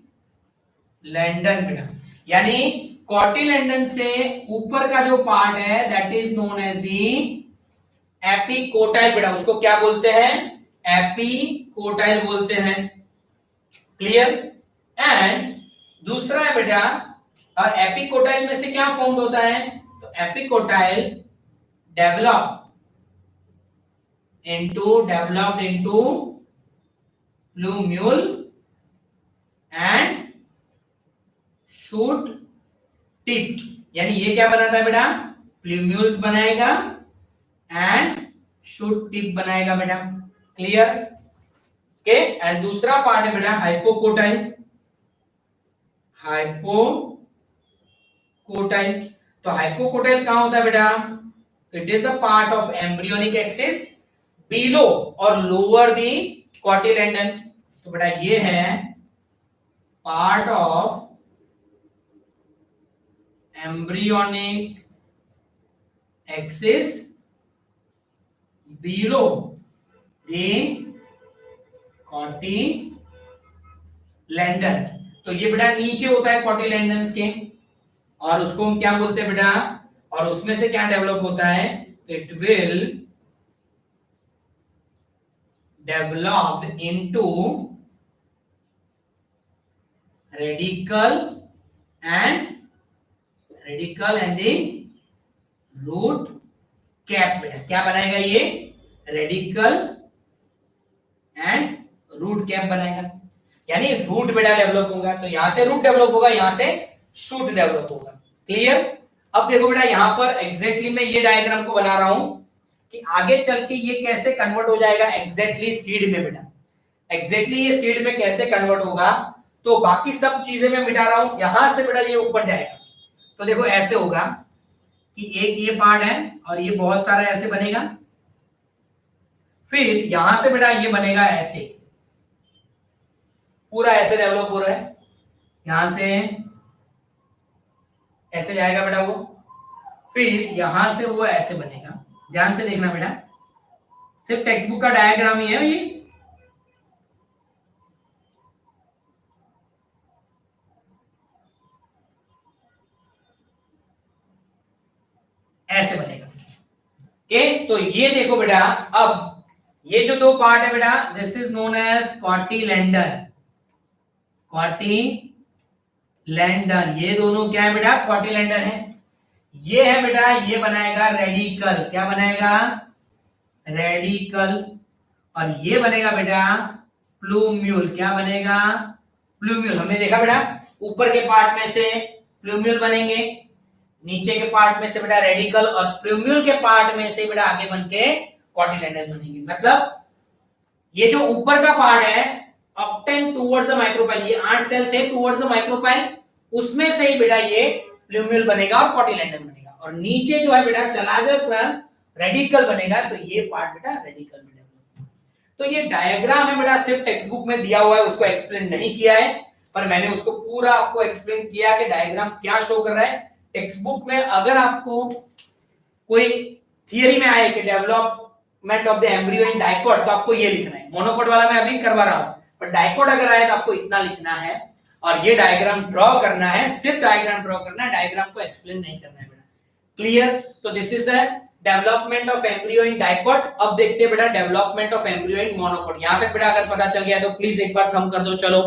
बेटा। यानी कॉटिलेडन से ऊपर का जो पार्ट है that is known as the epicotyl बेटा। उसको क्या बोलते हैं, एपिकोटाइल बोलते हैं। क्लियर। एंड दूसरा है बेटा, और एपिकोटाइल में से क्या फॉर्म होता है, तो epicotyl developed into plumule and shoot tip. यानी ये क्या बनाता है बेटा, प्लूम्यूल्स बनाएगा एंड शूट टिप बनाएगा बेटा। क्लियर। ओके, एंड दूसरा पार्ट है बेटा हाइपोकोटाइल। तो हाइपोकोटाइल कहां होता है बेटा, it is the part of embryonic axis below और लोअर दी कॉटिलेडन। तो बेटा ये है part of embryonic axis below the cotyledon. तो ये बेटा नीचे होता है कॉटिलेडन्स के, और उसको हम क्या बोलते हैं बेटा, और उसमें से क्या डेवलप होता है, it will developed into radicle and the root cap बेटा। क्या बनाएगा ये, रेडिकल एंड रूट कैप बनाएगा। यानी रूट बेटा डेवलप होगा, तो यहां से रूट डेवलप होगा, यहां से शूट डेवलप होगा। क्लियर। अब देखो बेटा यहां पर एग्जैक्टली मैं ये डायग्राम को बना रहा हूं कि आगे चल के ये कैसे कन्वर्ट हो जाएगा एग्जैक्टली सीड में बेटा। एग्जैक्टली ये सीड में कैसे कन्वर्ट होगा, तो बाकी सब चीजें मैं मिटा रहा हूं, यहां से बेटा ये ऊपर जाएगा। तो देखो ऐसे होगा कि एक ये पार्ट है और ये बहुत सारा ऐसे बनेगा, फिर यहां से बेटा ये बनेगा ऐसे, पूरा ऐसे डेवलप हो रहा है, यहां से ऐसे जाएगा बेटा वो, फिर यहां से वो ऐसे बनेगा। ध्यान से देखना बेटा, सिर्फ टेक्स्ट बुक का डायग्राम ही है ये। ऐसे बनेगा। ओके, तो ये देखो बेटा, अब ये जो दो पार्ट है बेटा, दिस इज नोन एज कॉटिलेंडर। कॉटिलेंडर, ये दोनों क्या है बेटा, कॉटिलेंडर है। ये है बेटा, ये बनाएगा रेडिकल। क्या बनाएगा, रेडिकल। और ये बनेगा बेटा प्लूम्यूल। क्या बनेगा, प्लूम्यूल। हमने देखा बेटा, ऊपर के पार्ट में से प्लूम्यूल बनेंगे, नीचे के पार्ट में से बेटा रेडिकल, और प्लूम्यूल के पार्ट में से बेटा आगे बन के कॉटिलेंडर बनेंगे। मतलब ये जो ऊपर का पार्ट है, ऑक्टेन टुवर्ड्स द माइक्रोपाइल, ये 8 सेल थे टुवर्ड्स द माइक्रोपाइल, उसमें से ही बेटा ये प्लूम्यूल बनेगा और कॉटिलेंडर बनेगा। और नीचे जो है बेटा चला जाए रेडिकल बनेगा, तो ये पार्ट बेटा रेडिकल बनेगा। तो ये डायग्राम है बेटा, सिर्फ टेक्स्ट बुक में दिया हुआ है, उसको एक्सप्लेन नहीं किया है, पर मैंने उसको पूरा आपको एक्सप्लेन किया कि डायग्राम क्या शो कर रहा है। टेक्स्ट बुक में अगर आपको कोई थियरी में आए कि development of the embryo in dicot, तो आपको ये लिखना है। मोनोकोट वाला मैं अभी करवा रहा हूं, पर डाइकोट अगर आए तो आपको इतना लिखना है, और ये डायग्राम ड्रॉ करना है, सिर्फ डायग्राम ड्रॉ करना है, डायग्राम को एक्सप्लेन नहीं करना है बेटा। क्लियर? तो this is the development of embryo in dicot. अब देखते हैं बेटा development of embryo in monocot. यहां तक बेटा अगर पता चल गया तो प्लीज एक बार थंब कर दो। चलो,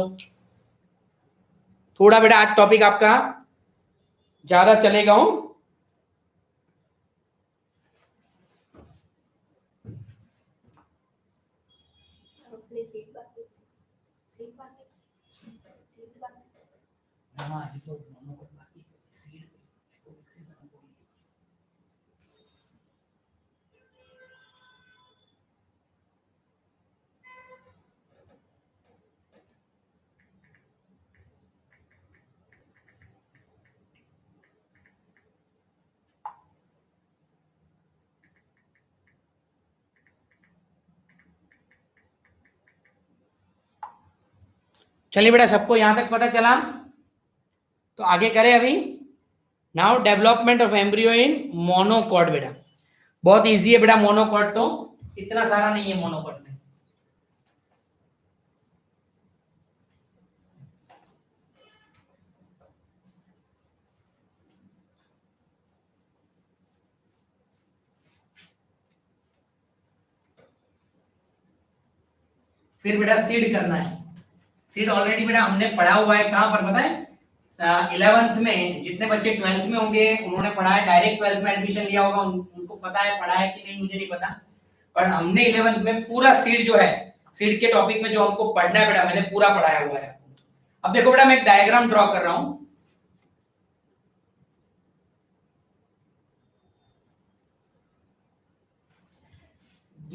थोड़ा बेटा आज टॉपिक आपका ज्यादा चलेगा हूं। हाँ, ये तो मोनोकोट बाकी सीड चलिए बेटा, सबको यहां तक पता चला, तो आगे करें अभी। Now development of embryo in monocot. बेटा बहुत इजी है बेटा, मोनोकॉट तो इतना सारा नहीं है मोनोकॉट में। फिर बेटा सीड करना है। सीड ऑलरेडी बेटा हमने पढ़ा हुआ है, कहां पर पता है, 11th में। जितने बच्चे 12th में होंगे उन्होंने पढ़ा है, डायरेक्ट 12th में एडमिशन लिया होगा, उनको पता है, पढ़ा है कि नहीं मुझे नहीं पता, पर हमने 11th में पूरा सीड जो है, सीड के टॉपिक में जो हमको पढ़ना है बेटा, मैंने पूरा पढ़ाया हुआ है। अब देखो बेटा, मैं एक डायग्राम ड्रॉ कर रहा हूं।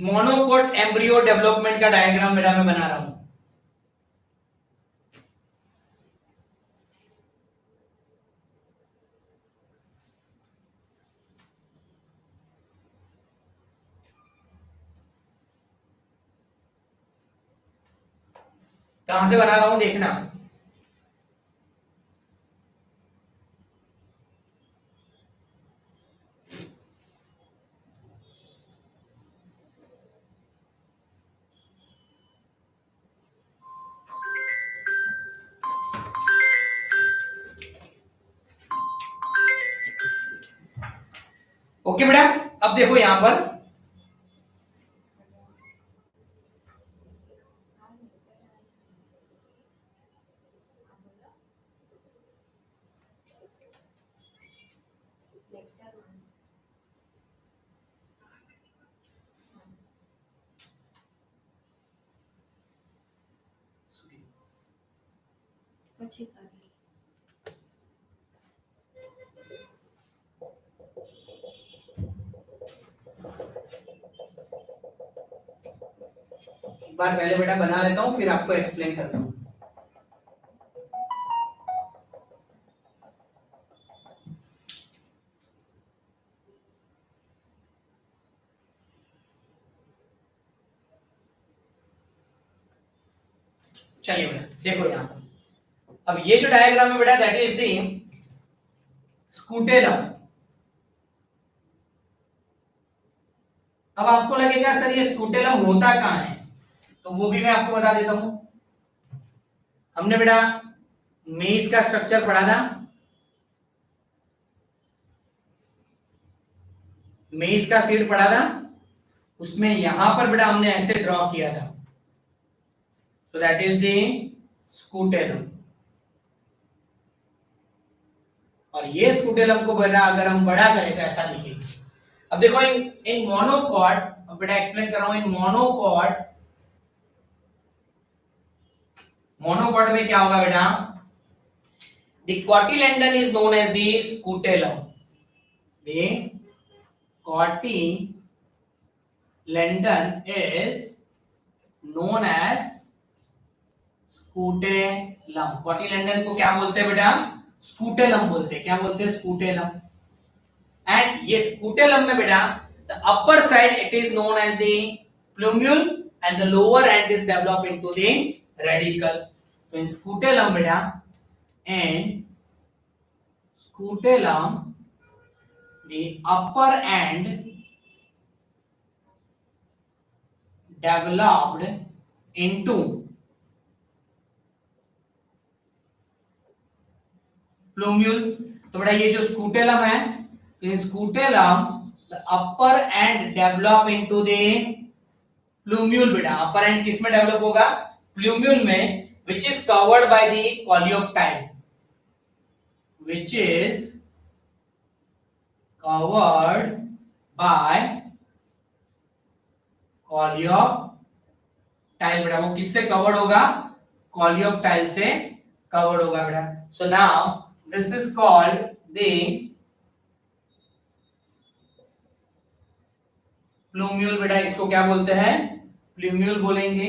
मोनोकोट एम्ब्रियो डेवलपमेंट का डायग्राम बेटा मैं बना रहा हूं। कहां से बना रहा हूं देखना। ओके बेटा, अब देखो यहां पर एक बार पहले बेटा बना लेता हूं, फिर आपको एक्सप्लेन करता हूं। चलिए बेटा देखो यहां पर अब ये जो डायग्राम है बेटा दैट इज द स्कूटेलम। अब आपको लगेगा सर ये स्कूटेलम होता कहाँ है, तो वो भी मैं आपको बता देता हूं। हमने बेटा मेज का स्ट्रक्चर पढ़ा था, मेज का सीड पढ़ा था, उसमें यहां पर बेटा हमने ऐसे ड्रॉ किया था, so that is the scutellum। और ये स्कूटेलम को बेटा अगर हम बड़ा करें तो ऐसा दिखेगा। अब देखो इन मोनोकॉट, अब बेटा एक्सप्लेन कर रहा हूं, इन मोनोकॉट, मोनोकॉट में क्या होगा बेटा, the cotyledon is known as the scutellum, the cotyledon is known as scutellum. Cotyledon को क्या बोलते हैं बेटा, स्कूटेलम बोलते हैं। क्या बोलते हैं, स्कूटेलम। एंड ये स्कूटेलम में बेटा the upper side it is known as the plumule and the lower end is develop into the radicle. तो इन स्कूटेलम बेटा, and scutellum the upper end developed into plumule. तो बेटा ये जो scutellum है, तो in scutellum the upper end develop into the plumule. बेटा upper end किस में डेवलप होगा, प्लूम्यूल में, which is covered by the coleoptile, which is covered by कोलियोक्टाइल। बेटा वो किससे कवर्ड होगा, कोलियोक्टाइल से कवर्ड होगा बेटा। So now this is called the plumule। बेटा इसको क्या बोलते हैं, प्लूम्यूल बोलेंगे।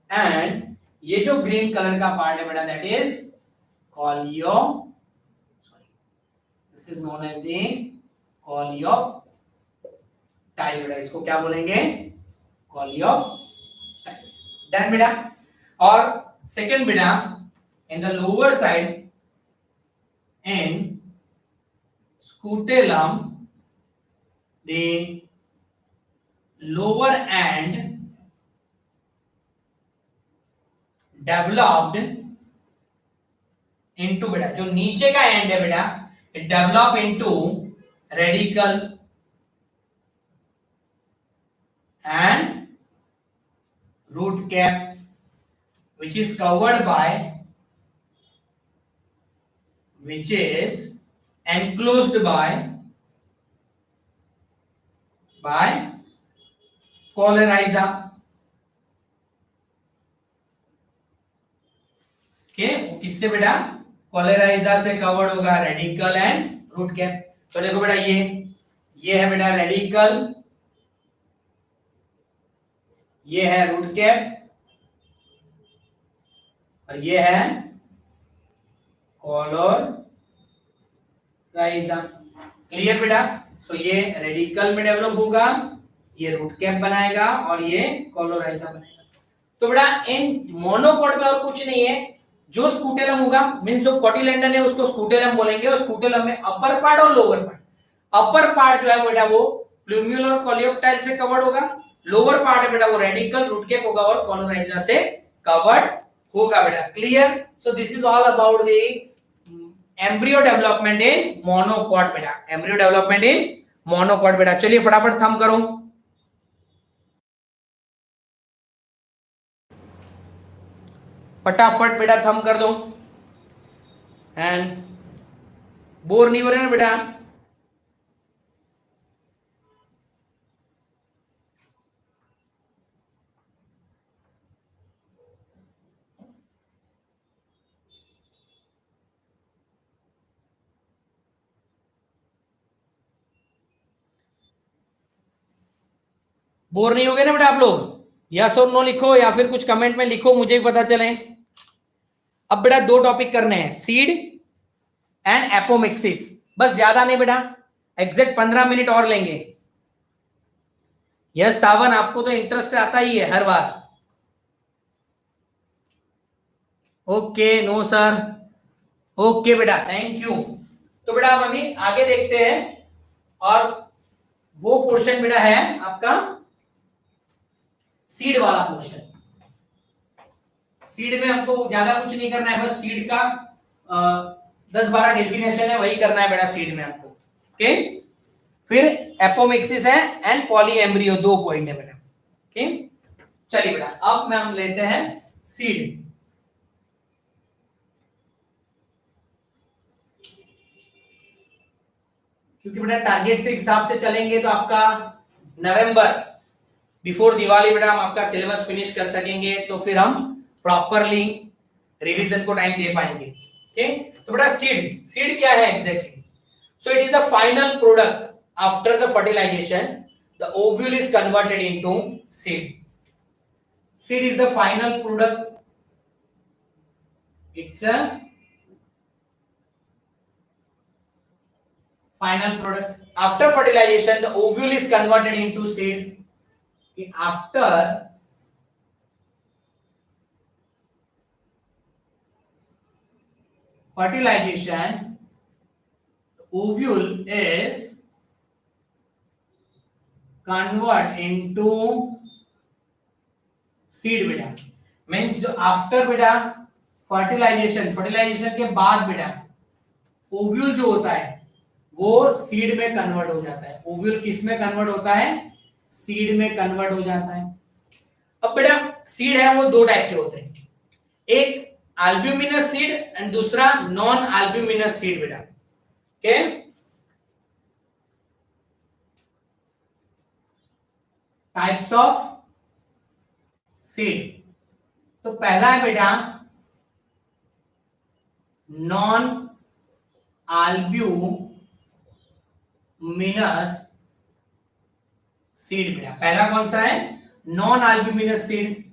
एंड ये जो ग्रीन कलर का पार्ट है बेटा that is coleo, sorry this is known as the coleoptile. बेटा इसको क्या बोलेंगे, कोलियोक्टाइल। डन बेटा। और सेकंड बेटा, in the lower side in scutellum the lower end developed into, बेटा जो नीचे का एंड है बेटा it develop into radical and root cap which is covered by, which is enclosed by coleryza। Okay, वो किससे बेटा, कोलेराइजा से कवर्ड होगा, रेडिकल एंड रूट कैप। तो देखो बेटा ये है बेटा रेडिकल, ये है रूट कैप, और ये है कोलेराइजा। क्लियर बेटा। सो ये रेडिकल में डेवलप होगा, ये रूट कैप बनाएगा, और ये कोलेराइजा बनाएगा। तो बेटा इन मोनोकॉट में और कुछ नहीं है, जो स्कूटेलम होगा मींस जो कोटिलेंडन है उसको स्कूटेलम बोलेंगे, और स्कूटेलम में अपर पार्ट और लोअर पार्ट। अपर पार्ट जो है बेटा वो प्लूम्यूल और कोलियोक्टाइल से कवर्ड होगा, लोअर पार्ट है बेटा वो रेडिकल, रूट कैप होगा और कोलेराइजा से कवर्ड होगा बेटा। Clear. So this is all about the embryo development in monocot बेटा, एम्ब्रियो डेवलपमेंट इन मोनोकॉट बेटा। चलिए फटाफट थंब करो, फटाफट बेटा थंब कर दो। एंड बोर नहीं हो रहे ना बेटा, बोर नहीं हो गए ना बेटा आप लोग, यस और नो लिखो या फिर कुछ कमेंट में लिखो, मुझे भी पता चले। अब बेटा दो टॉपिक करने हैं, सीड एंड एपोमिक्सिस, बस ज्यादा नहीं बेटा, एग्जैक्ट 15 मिनट और लेंगे। यस सावन, आपको तो इंटरेस्ट आता ही है हर बार। Okay, no sir. ओके बेटा, थैंक यू। तो बेटा अब हम आगे देखते हैं, और वो पोर्शन बेटा है आपका सीड वाला पोर्शन। सीड में हमको ज्यादा कुछ नहीं करना है, बस सीड का 10-12 डेफिनेशन है, वही करना है बेटा सीड में आपको। ओके, फिर एपोमिक्सिस है एंड पॉलीएम्ब्रियो, 2 पॉइंट है बेटा। ओके, चलिए बेटा अब हम लेते हैं सीड। क्योंकि बेटा टारगेट से हिसाब से चलेंगे तो आपका नवंबर बिफोर दिवाली बेटा हम आपका सिलेबस फिनिश कर सकेंगे, तो फिर हम प्रॉपरली रिवीजन को टाइम दे पाएंगे। ओके, तो बेटा सीड, सीड क्या है exactly? So it is the final product after the fertilisation, the ovule is converted into seed. Seed is the final product, it's a final product. After fertilization, the ovule is converted into seed. After fertilization, the ovule is converted into seed बेटा। Means जो after बेटा fertilisation, fertilisation के बाद बेटा ovule जो होता है वो सीड में कन्वर्ट हो जाता है। ओव्यूल किस में कन्वर्ट होता है? सीड में कन्वर्ट हो जाता है। अब बेटा सीड है वो 2 टाइप के होते हैं, एक अल्ब्यूमिनस सीड एंड दूसरा नॉन अल्ब्यूमिनस सीड बेटा। Okay, types of seed. तो पहला है बेटा नॉन अल्ब्यूमिनस सीड बेटा। पहला कौन सा है? Non albuminous seed.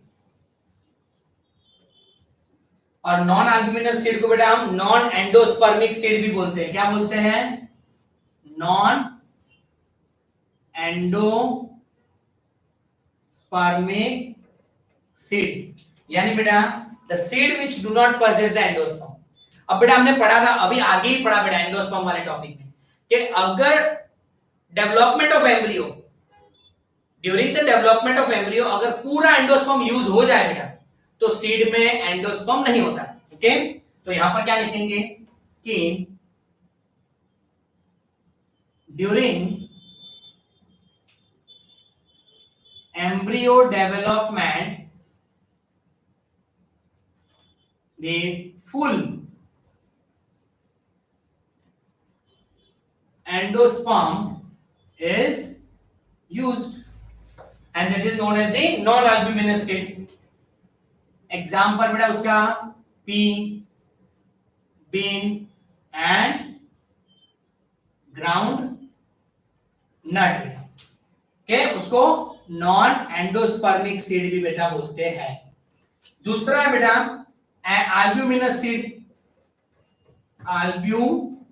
और नॉन अल्ब्यूमिनस सीड को बेटा हम नॉन एंडोस्पर्मिक सीड भी बोलते हैं। क्या बोलते हैं? नॉन एंडोस्पर्मिक सीड, यानी बेटा the seed which do not possesses the endosperm. अब बेटा हमने पढ़ा था, अभी आगे ही पढ़ा बेटा एंडोस्पर्म वाले टॉपिक में, कि अगर development of embryo, during the development of embryo अगर पूरा एंडोस्पर्म यूज हो जाए बेटा तो सीड में एंडोस्पर्म नहीं होता। ओके, तो यहां पर क्या लिखेंगे कि during embryo development the full endosperm is used and that is known as the non-albuminous seed. Example बेटा उसका pea, bean and ground nut बेटा। ओके, उसको नॉन एंडोस्पर्मिक सीड भी बेटा बोलते हैं। दूसरा है बेटा अल्ब्यूमिनस सीड। अल्ब्यूमिनस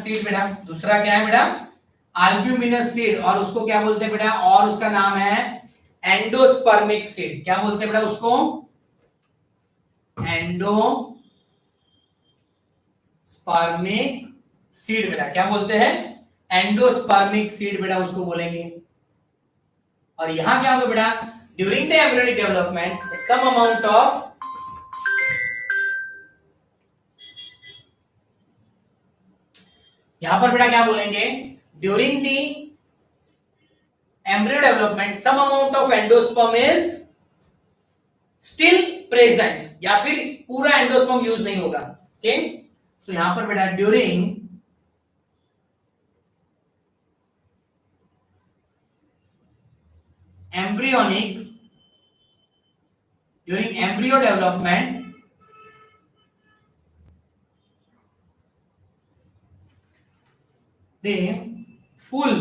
सीड बेटा, दूसरा क्या है बेटा? Albuminous seed. और उसको क्या बोलते हैं बेटा? और उसका नाम है एंडोस्पर्मिक सीड। क्या बोलते हैं बेटा उसको? एंडोस्पर्मिक सीड बेटा। क्या बोलते हैं? एंडोस्पर्मिक सीड बेटा उसको बोलेंगे। और यहां क्या होगा बेटा? During the embryonic development some amount of यहां पर बेटा क्या बोलेंगे? During the embryo development some amount of endosperm is still present, या फिर पूरा एंडोस्पर्म यूज नहीं होगा। ओके, सो यहां पर बेटा during embryonic, during embryo development the full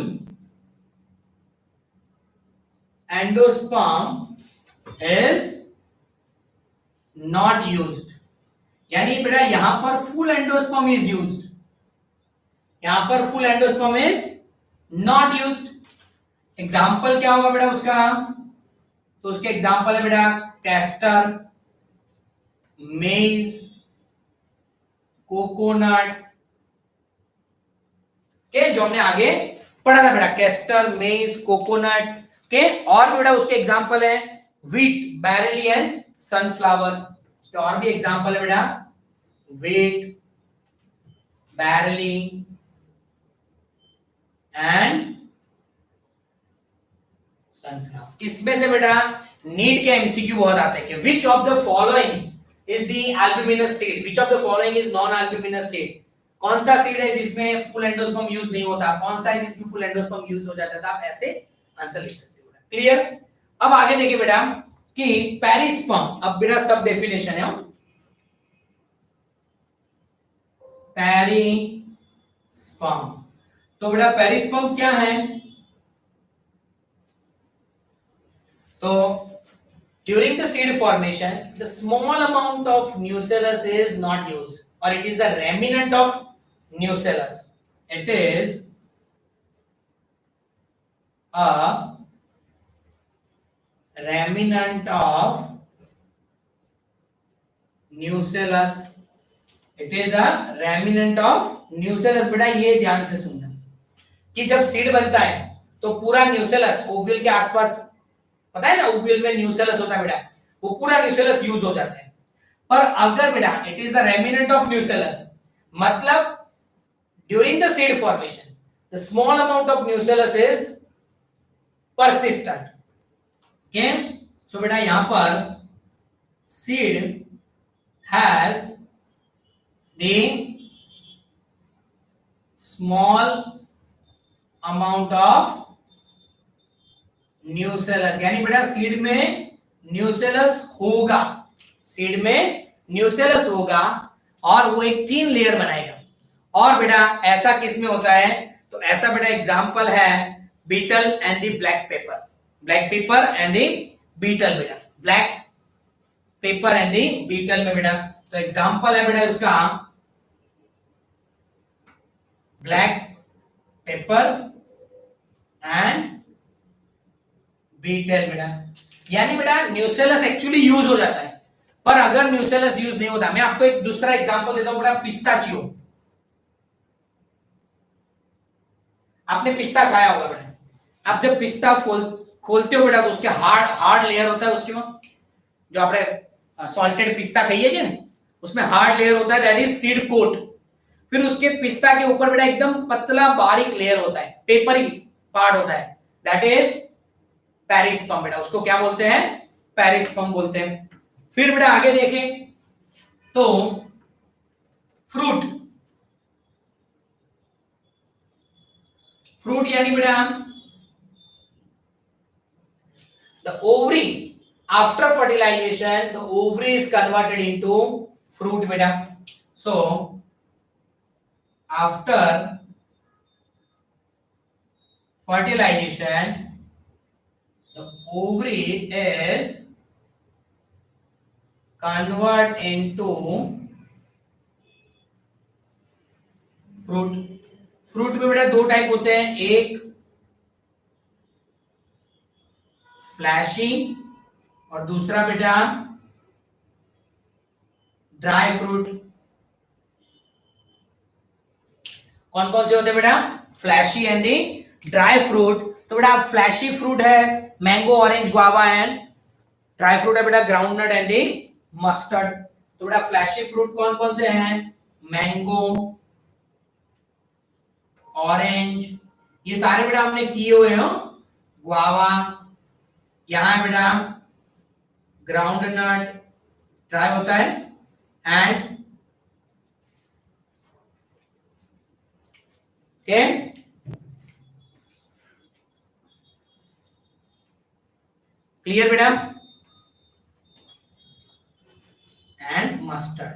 endosperm is not used, यानी बेटा यहां पर फुल एंडोस्पर्म इज यूज्ड, यहां पर full endosperm is not used. Example क्या होगा बेटा उसका? तो उसके एग्जांपल है बेटा कैस्टर, मेज, कोकोनट के, जो हमने आगे पढ़ा था बेटा, कैस्टर, मेज, कोकोनट के। और बेटा उसके एग्जांपल है व्हीट, बैरली एंड सनफ्लावर। उसके और भी एग्जांपल है बेटा व्हीट, बैरली एंड सनफ्लावर। इसमें से बेटा नीट के एमसीक्यू बहुत आते हैं कि which of the following is the albuminous seed, which of the following is non albuminous seed. कौन सा सीड है जिसमें फुल एंडोस्पर्म यूज नहीं होता, कौन सा है जिसमें फुल एंडोस्पर्म यूज हो जाता था। आप ऐसे आंसर लिख सकते हो बेटा। क्लियर। अब आगे देखिए बेटा कि पेरिस्पर्म, अब बेटा सब डेफिनेशन है पेरिस्पर्म। तो बेटा पेरिस्पर्म क्या है, तो during the seed formation the small amount of nucellus is not used, or it is the remnant of nucellus. It is a remnant of nucellus. It is a remnant of nucellus. बेटा ये ध्यान से सुनना कि जब seed बनता है तो पूरा न्यूसेलस ओव्यूल के आसपास, पता है ना ओव्यूल में न्यूसेलस होता है बेटा, वो पूरा न्यूसेलस यूज हो जाता है। पर अगर बेटा it is the remnant of nucellus, मतलब during the seed formation the small amount of nucellus is persistent. Okay, so बेटा यहां पर seed has the small amount of nucellus, यानी बेटा सीड में न्यूसेलस होगा, सीड में न्यूसेलस होगा और वो एक तीन लेयर बनाएगा। और बेटा ऐसा किस में होता है, तो ऐसा बेटा एग्जांपल है betel and the black pepper, black pepper and the betel बेटा, black pepper and the betel में बेटा। तो एग्जांपल है बेटा उसका ब्लैक पेपर एंड बीटल बेटा। यानी बेटा न्यूसेलस एक्चुअली यूज हो जाता है, पर अगर न्यूसेलस यूज नहीं होता, मैं आपको एक दूसरा एग्जांपल देता हूं बेटा, पिस्ताचियो। आपने पिस्ता खाया होगा बेटा, आप जब पिस्ता खोलते हो बेटा तो उसके हार्ड लेयर होता है, उसके जो आपने सॉल्टेड पिस्ता खाइए जी, उसमें हार्ड लेयर होता है, दैट इज सीड कोट। फिर उसके पिस्ता के ऊपर बेटा एकदम पतला बारीक लेयर होता है, पेपरी पार्ट होता है, दैट इज पेरिस्पर्म बेटा। उसको क्या बोलते हैं, पेरिस्पर्म बोलते हैं। फिर बेटा आगे देखें तो फ्रूट, फ्रूट यानी बेटा the ovary after fertilization the ovary is converted into fruit बेटा। So after fertilization the ovary is converted into fruit. Fruit में बेटा दो टाइप होते हैं, एक फ्लैशी और दूसरा बेटा ड्राई फ्रूट। कौन कौन से होते हैं बेटा, flashy and the dry fruit. तो बेटा फ्लैशी फ्रूट है mango, orange, guava and dry fruit है बेटा ग्राउंडनट एंड दी मस्टर्ड। तो बेटा फ्लैशी फ्रूट कौन कौन से हैं, मैंगो, ऑरेंज, ये सारे बेटा हमने किए हुए हैं, गुआवा, यहां है बेटा ग्राउंडनट ड्राई होता है एंड ओके क्लियर बेटा, and mustard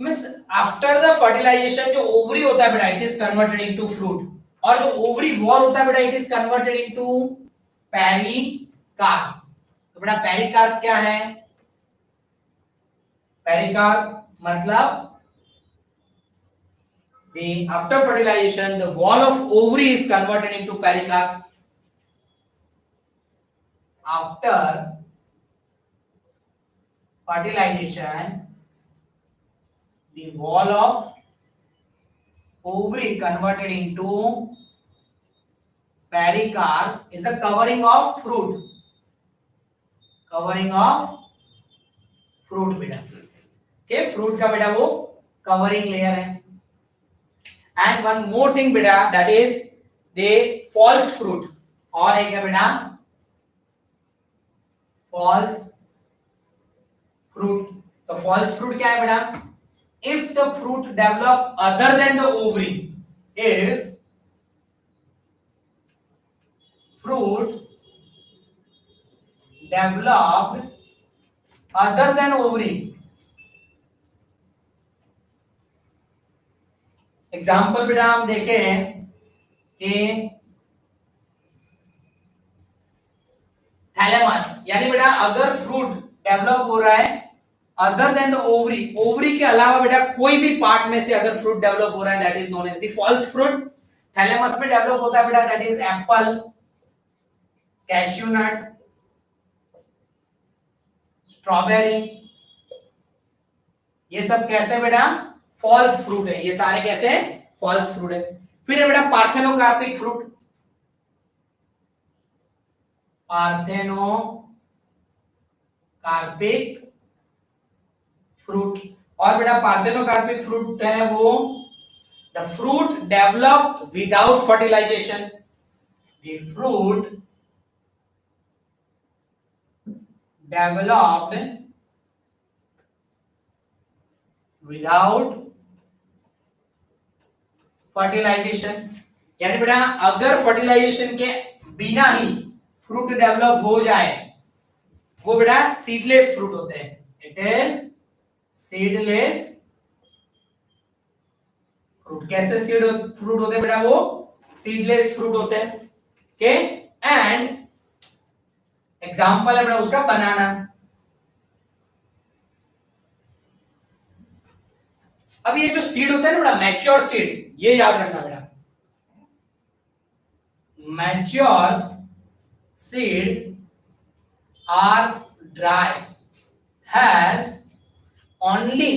means after the fertilisation जो ओवरी होता है बेटा it is converted into fruit, और जो ओवरी वॉल होता है बेटा it is converted into pericarp. तो बेटा पेरिकार्प क्या है, पेरिकार्प मतलब the after fertilization the wall of ovary is converted into pericarp after fertilization, the wall of ovary converted into pericarp is a covering of fruit. Covering of fruit बेटा. Okay, fruit का बेटा वो covering layer है. And one more thing बेटा, that is the false fruit. और है क्या बेटा? False fruit. तो false fruit क्या है बेटा? If the fruit develop other than the ovary, if fruit developed other than ovary, example बेटा हम देखें कि थैलेमस, यानी बेटा अगर फ्रूट डेवलप हो रहा है other than the ovary, ovary के अलावा बेटा कोई भी पार्ट में से अगर फ्रूट डेवलप हो रहा है, that is known as the false fruit. Thalamus में डेवलप होता है बेटा, that is apple, cashew nut, strawberry. ये सब कैसे बेटा? फॉल्स फ्रूट है. ये सारे कैसे? फॉल्स फ्रूट है. फिर है बेटा पार्थेनोकार्पिक फ्रूट. Parthenocarpic fruit. और बेटा पार्थेनोकार्पिक फ्रूट है वो the fruit developed without fertilisation. The fruit developed without fertilisation. यानी बेटा अगर फर्टिलाइजेशन के बिना ही फ्रूट डेवलप हो जाए, वो बेटा सीडलेस फ्रूट होते हैं. It is seedless fruit. कैसे सीड फ्रूट होते हैं बेटा? वो सीडलेस फ्रूट होते हैं. ओके, एंड एग्जांपल है बेटा उसका बनाना. अब ये जो सीड होता है ना बेटा, मैच्योर सीड, ये याद रखना बेटा. Mature seed are dry, has only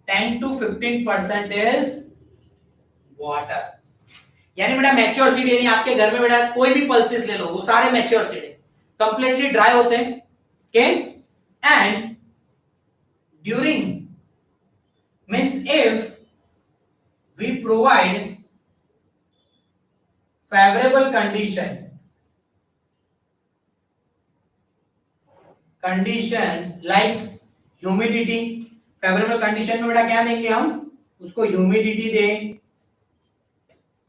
10 to 15% is water. यानी बेटा मैच्योर सीड, यानी आपके घर में बेटा कोई भी पल्सेस ले लो, वो सारे मैच्योर सीड है, कंप्लीटली ड्राई होते हैं. Okay, and during means if we provide favorable condition like humidity. favorable condition में बेटा क्या देंगे हम उसको? ह्यूमिडिटी दें,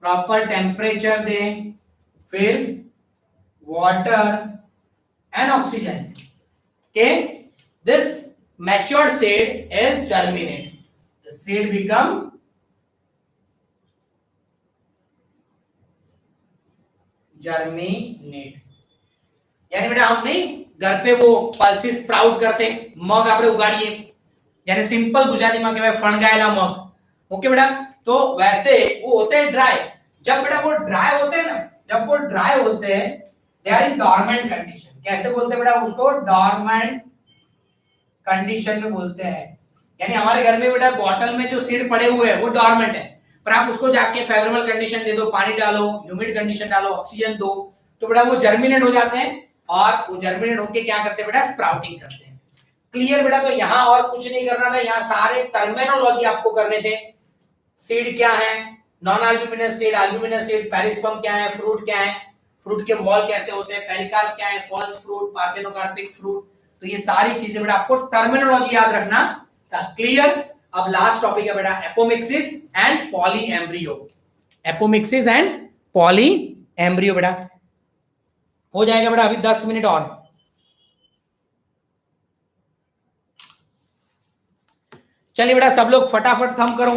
प्रॉपर टेम्परेचर दें, फिर water and oxygen. Okay, this matured seed is germinate. The seed become germinate. यानी बेटा हम नहीं घर पे वो पल्सेस स्प्राउट करते, मग આપણે ઉગાડીએ, यानी सिंपल गुजराती में कहवाय फणगाયેલા मग. ओके बेटा, तो वैसे वो होते हैं ड्राई. जब बेटा वो ड्राई होते हैं ना, जब वो ड्राई होते हैं they are in dormant condition. कैसे बोलते हैं बेटा उसको? डॉर्मेंट कंडीशन में बोलते हैं. यानी हमारे घर में बेटा बॉटल में जो सीड पड़े हुए हैं वो डॉर्मेंट है, पर आप उसको जाके फेवरेबल कंडीशन दे दो, पानी डालो, ह्यूमिड कंडीशन डालो, ऑक्सीजन दो, तो बेटा वो जर्मिनेट हो जाते हैं. और वो जर्मिनेट होके क्या करते हैं बेटा? स्प्राउटिंग करते हैं. क्लियर बेटा? तो यहाँ और कुछ नहीं करना था, यहाँ सारे टर्मिनोलॉजी आपको करने थे. सीड क्या है, non albuminous seed, albuminous seed, perisperm क्या है, फ्रूट क्या है, फ्रूट के वॉल कैसे होते हैं, पेरिकार्प क्या है, फॉल्स फ्रूट, पार्थेनोकार्पिक फ्रूट. तो ये सारी चीजें बेटा आपको टर्मिनोलॉजी याद रखना. क्लियर? अब लास्ट टॉपिक है बेटा apomixis and poly embryo. Apomixis and poly embryo बेटा हो जाएगा बेटा अभी 10 मिनट और. चलिए बेटा सब लोग फटाफट थंब करो.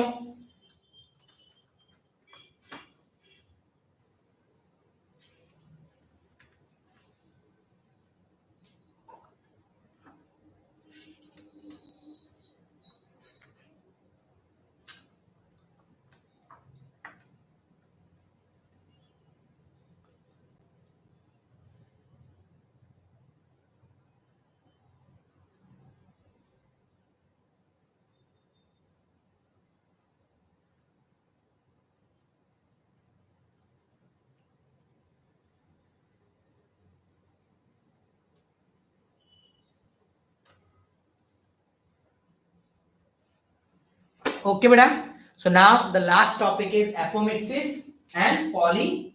Okay beta, so now the last topic is apomixis and poly.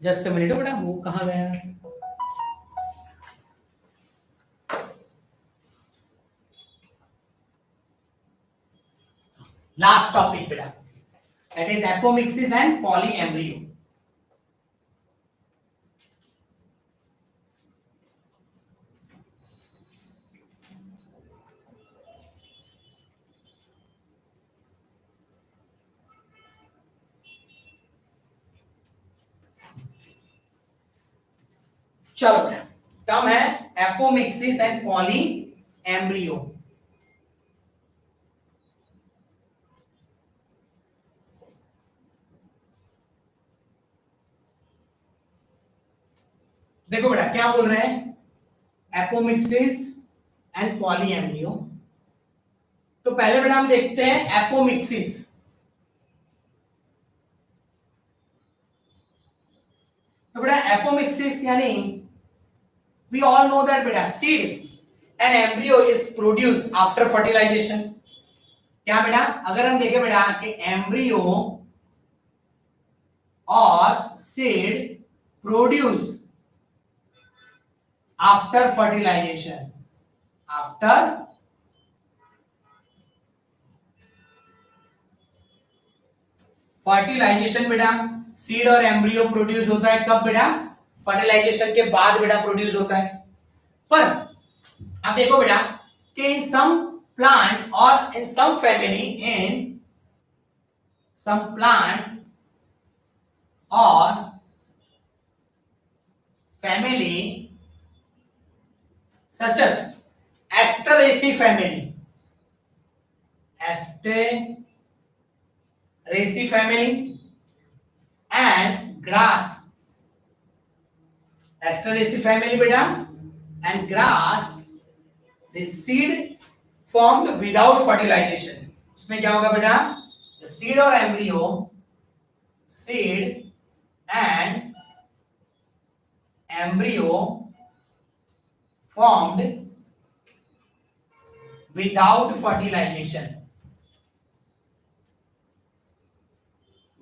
Just a minute बेटा, वो कहाँ गया? लास्ट टॉपिक बेटा, that is apomixis and polyembryo. चलो बेटा, टर्म है एपोमिक्सिस एंड पॉली एम्ब्रियो। देखो बेटा क्या बोल रहे हैं, एपोमिक्सिस एंड पॉली एम्ब्रियो। तो पहले बेटा हम देखते हैं एपोमिक्सिस। तो बेटा एपोमिक्सिस यानी we all know that beta seed and embryo is produced after fertilization। क्या बेटा, अगर हम देखें बेटा कि एम्ब्रियो और seed produce after fertilisation, after fertilisation बेटा सीड और एम्ब्रियो प्रोड्यूस होता है कब बेटा, फर्टिलाइजेशन के बाद बेटा प्रोड्यूस होता है। पर अब देखो बेटा कि इन सम प्लांट और in some family, in some plant और family such as Asteraceae family, Asteraceae family and grass, Asteraceae family beta and grass, the seed formed without fertilization। उसमें क्या होगा बेटा, the seed or embryo, seed and embryo formed without fertilization,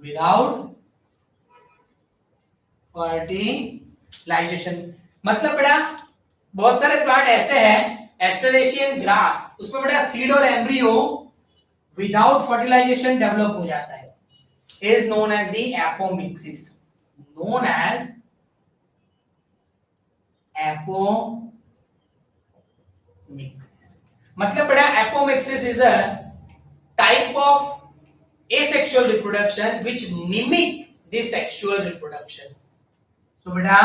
without fertilization। मतलब बेटा बहुत सारे plant ऐसे हैं एस्टरेशियन ग्रास, उसमें बेटा सीड और एम्ब्रियो विदाउट फर्टिलाइजेशन डेवलप हो जाता है, is known as the apomixis, known as apomixis. मतलब बेटा apomixis is a type of asexual reproduction which mimic the sexual reproduction। तो बेटा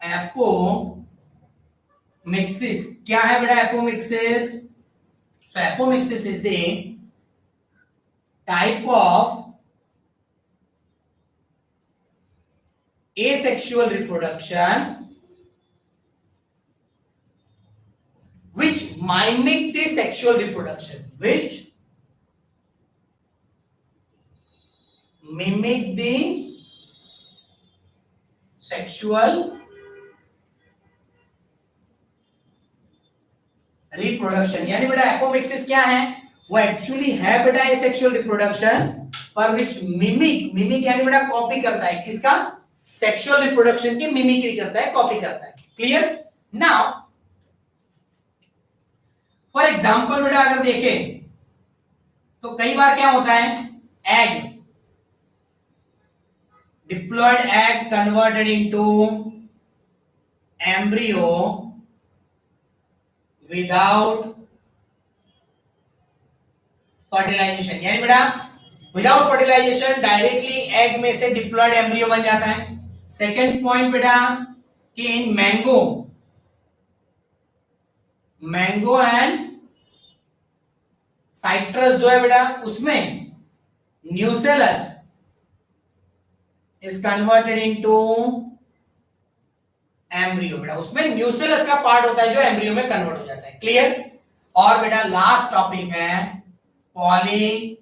एपोमिक्सिस क्या है बेटा, apomixis, so apomixis is the type of asexual reproduction which mimic the sexual reproduction, which mimic the sexual reproduction। यानी बेटा apomixis क्या है, वो एक्चुअली है बेटा ये सेक्सुअल रिप्रोडक्शन, पर विच मिमिक यानी बेटा कॉपी करता है, किसका, सेक्सुअल रिप्रोडक्शन की मिमिक्री करता है, कॉपी करता है। क्लियर। नाउ फॉर एग्जांपल बेटा अगर देखें तो कई बार क्या होता है, egg, diploid egg converted into embryo without fertilization। यानी बेटा विदाउट फर्टिलाइजेशन डायरेक्टली एग में से डिप्लॉयड एम्ब्रियो बन जाता है। सेकेंड पॉइंट बेटा कि इन मैंगो एंड साइट्रस जो है बेटा उसमें nucellus is converted into embryo। बेटा उसमें न्यूसेलस का पार्ट होता है जो एम्ब्रियो में कन्वर्ट हो जाता है। क्लियर। और बेटा लास्ट टॉपिक है पॉली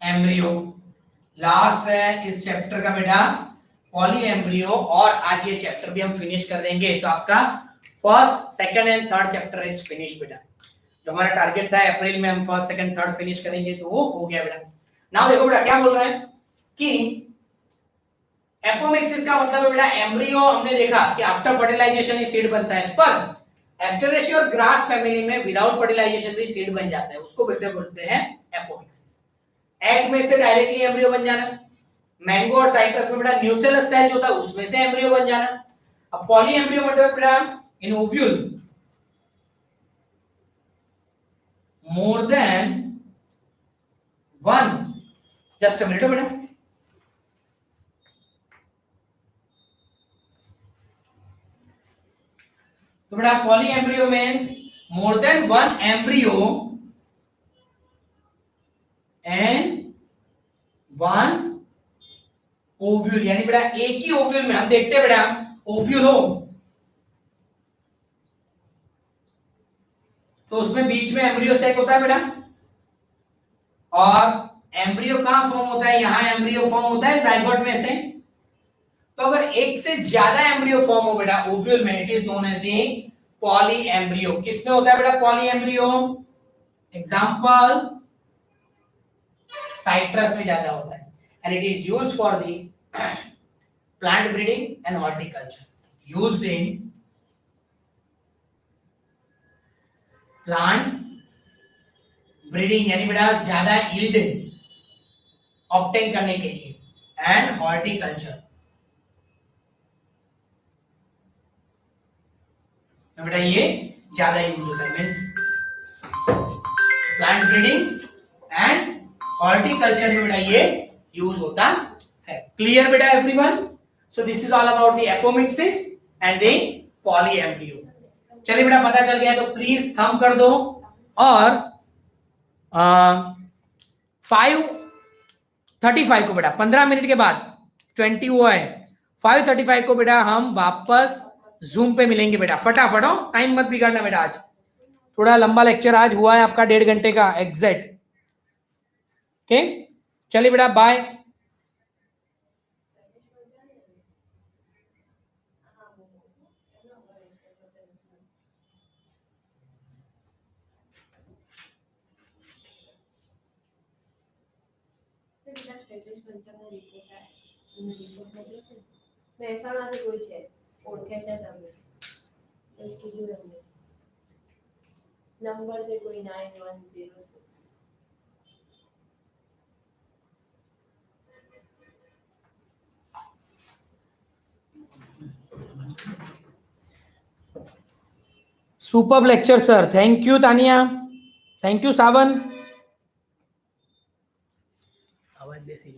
एम्ब्रियो। लास्ट है इस चैप्टर का बेटा पॉली एम्ब्रियो, और आज ये चैप्टर भी हम फिनिश कर देंगे। तो आपका first second and third chapter is finish बेटा। जो हमारा टारगेट था अप्रैल में हम फर्स्ट सेकंड थर्ड फिनिश करेंगे, तो वो हो गया बेटा। नाउ देखो बेटा क्या बोल रहे हैं कि एपोमिक्सिस का मतलब है बेटा एम्ब्रियो, हमने देखा कि आफ्टर फर्टिलाइजेशन ही सीड बनता है, पर एस्टरेसी और ग्रास फैमिली में विदाउट फर्टिलाइजेशन भी सीड बन जाता है, उसको बोलते हैं एपोमिक्सिस। एग में से डायरेक्टली एम्ब्रियो बन जाना, मैंगो और साइट्रस में बेटा न्यूसेलस सेल जो होता है उसमें से एम्ब्रियो बन जाना। अब पॉली एम्ब्रियो मतलब बेटा in ovule more than one, just a minute बेटा, तो बेटा poly embryo means more than one embryo and one ovule, यानी बेटा एक ही ओव्यूल में हम देखते हैं बेटा ओव्यूल हो तो उसमें बीच में एम्ब्रियो सेक होता है बेटा, और एम्ब्रियो कहां फॉर्म होता है, यहां एम्ब्रियो फॉर्म होता है जाइगोट में से। तो अगर एक से ज्यादा एम्ब्रियो फॉर्म हो बेटा ओव्यूल में, it is known as the poly embryo. किसमें होता है बेटा पॉली एम्ब्रियो, एग्जांपल साइट्रस में ज्यादा होता है, and it is used for the plant breeding and horticulture, used in plant breeding यानी बेटा ज्यादा यील्ड ऑब्टेन करने के लिए, एंड हॉर्टिकल्चर बेटा ये ज्यादा यूज होता है, means plant breeding and horticulture में बेटा ये यूज होता है। क्लियर बेटा everyone? So this is all about the apomixis and the poly embryo. चलिए बेटा पता चल गया तो प्लीज थंब कर दो, और 5:35 को बेटा 15 मिनट के बाद 20 हुआ है, 5:35 को बेटा हम वापस जूम पे मिलेंगे बेटा। फटाफट हो, टाइम मत बिगाड़ना बेटा, आज थोड़ा लंबा लेक्चर आज हुआ है आपका 1.5 घंटे का एग्जैक्ट। ओके चलिए बेटा बाय। મહેસાણાથી કોઈ છે ઓળખે છે તમને એમ કીધું એમને નંબર છે કોઈ 9106 superb lecture sir, thank you Tania, thank you Savan. आवाज बेसी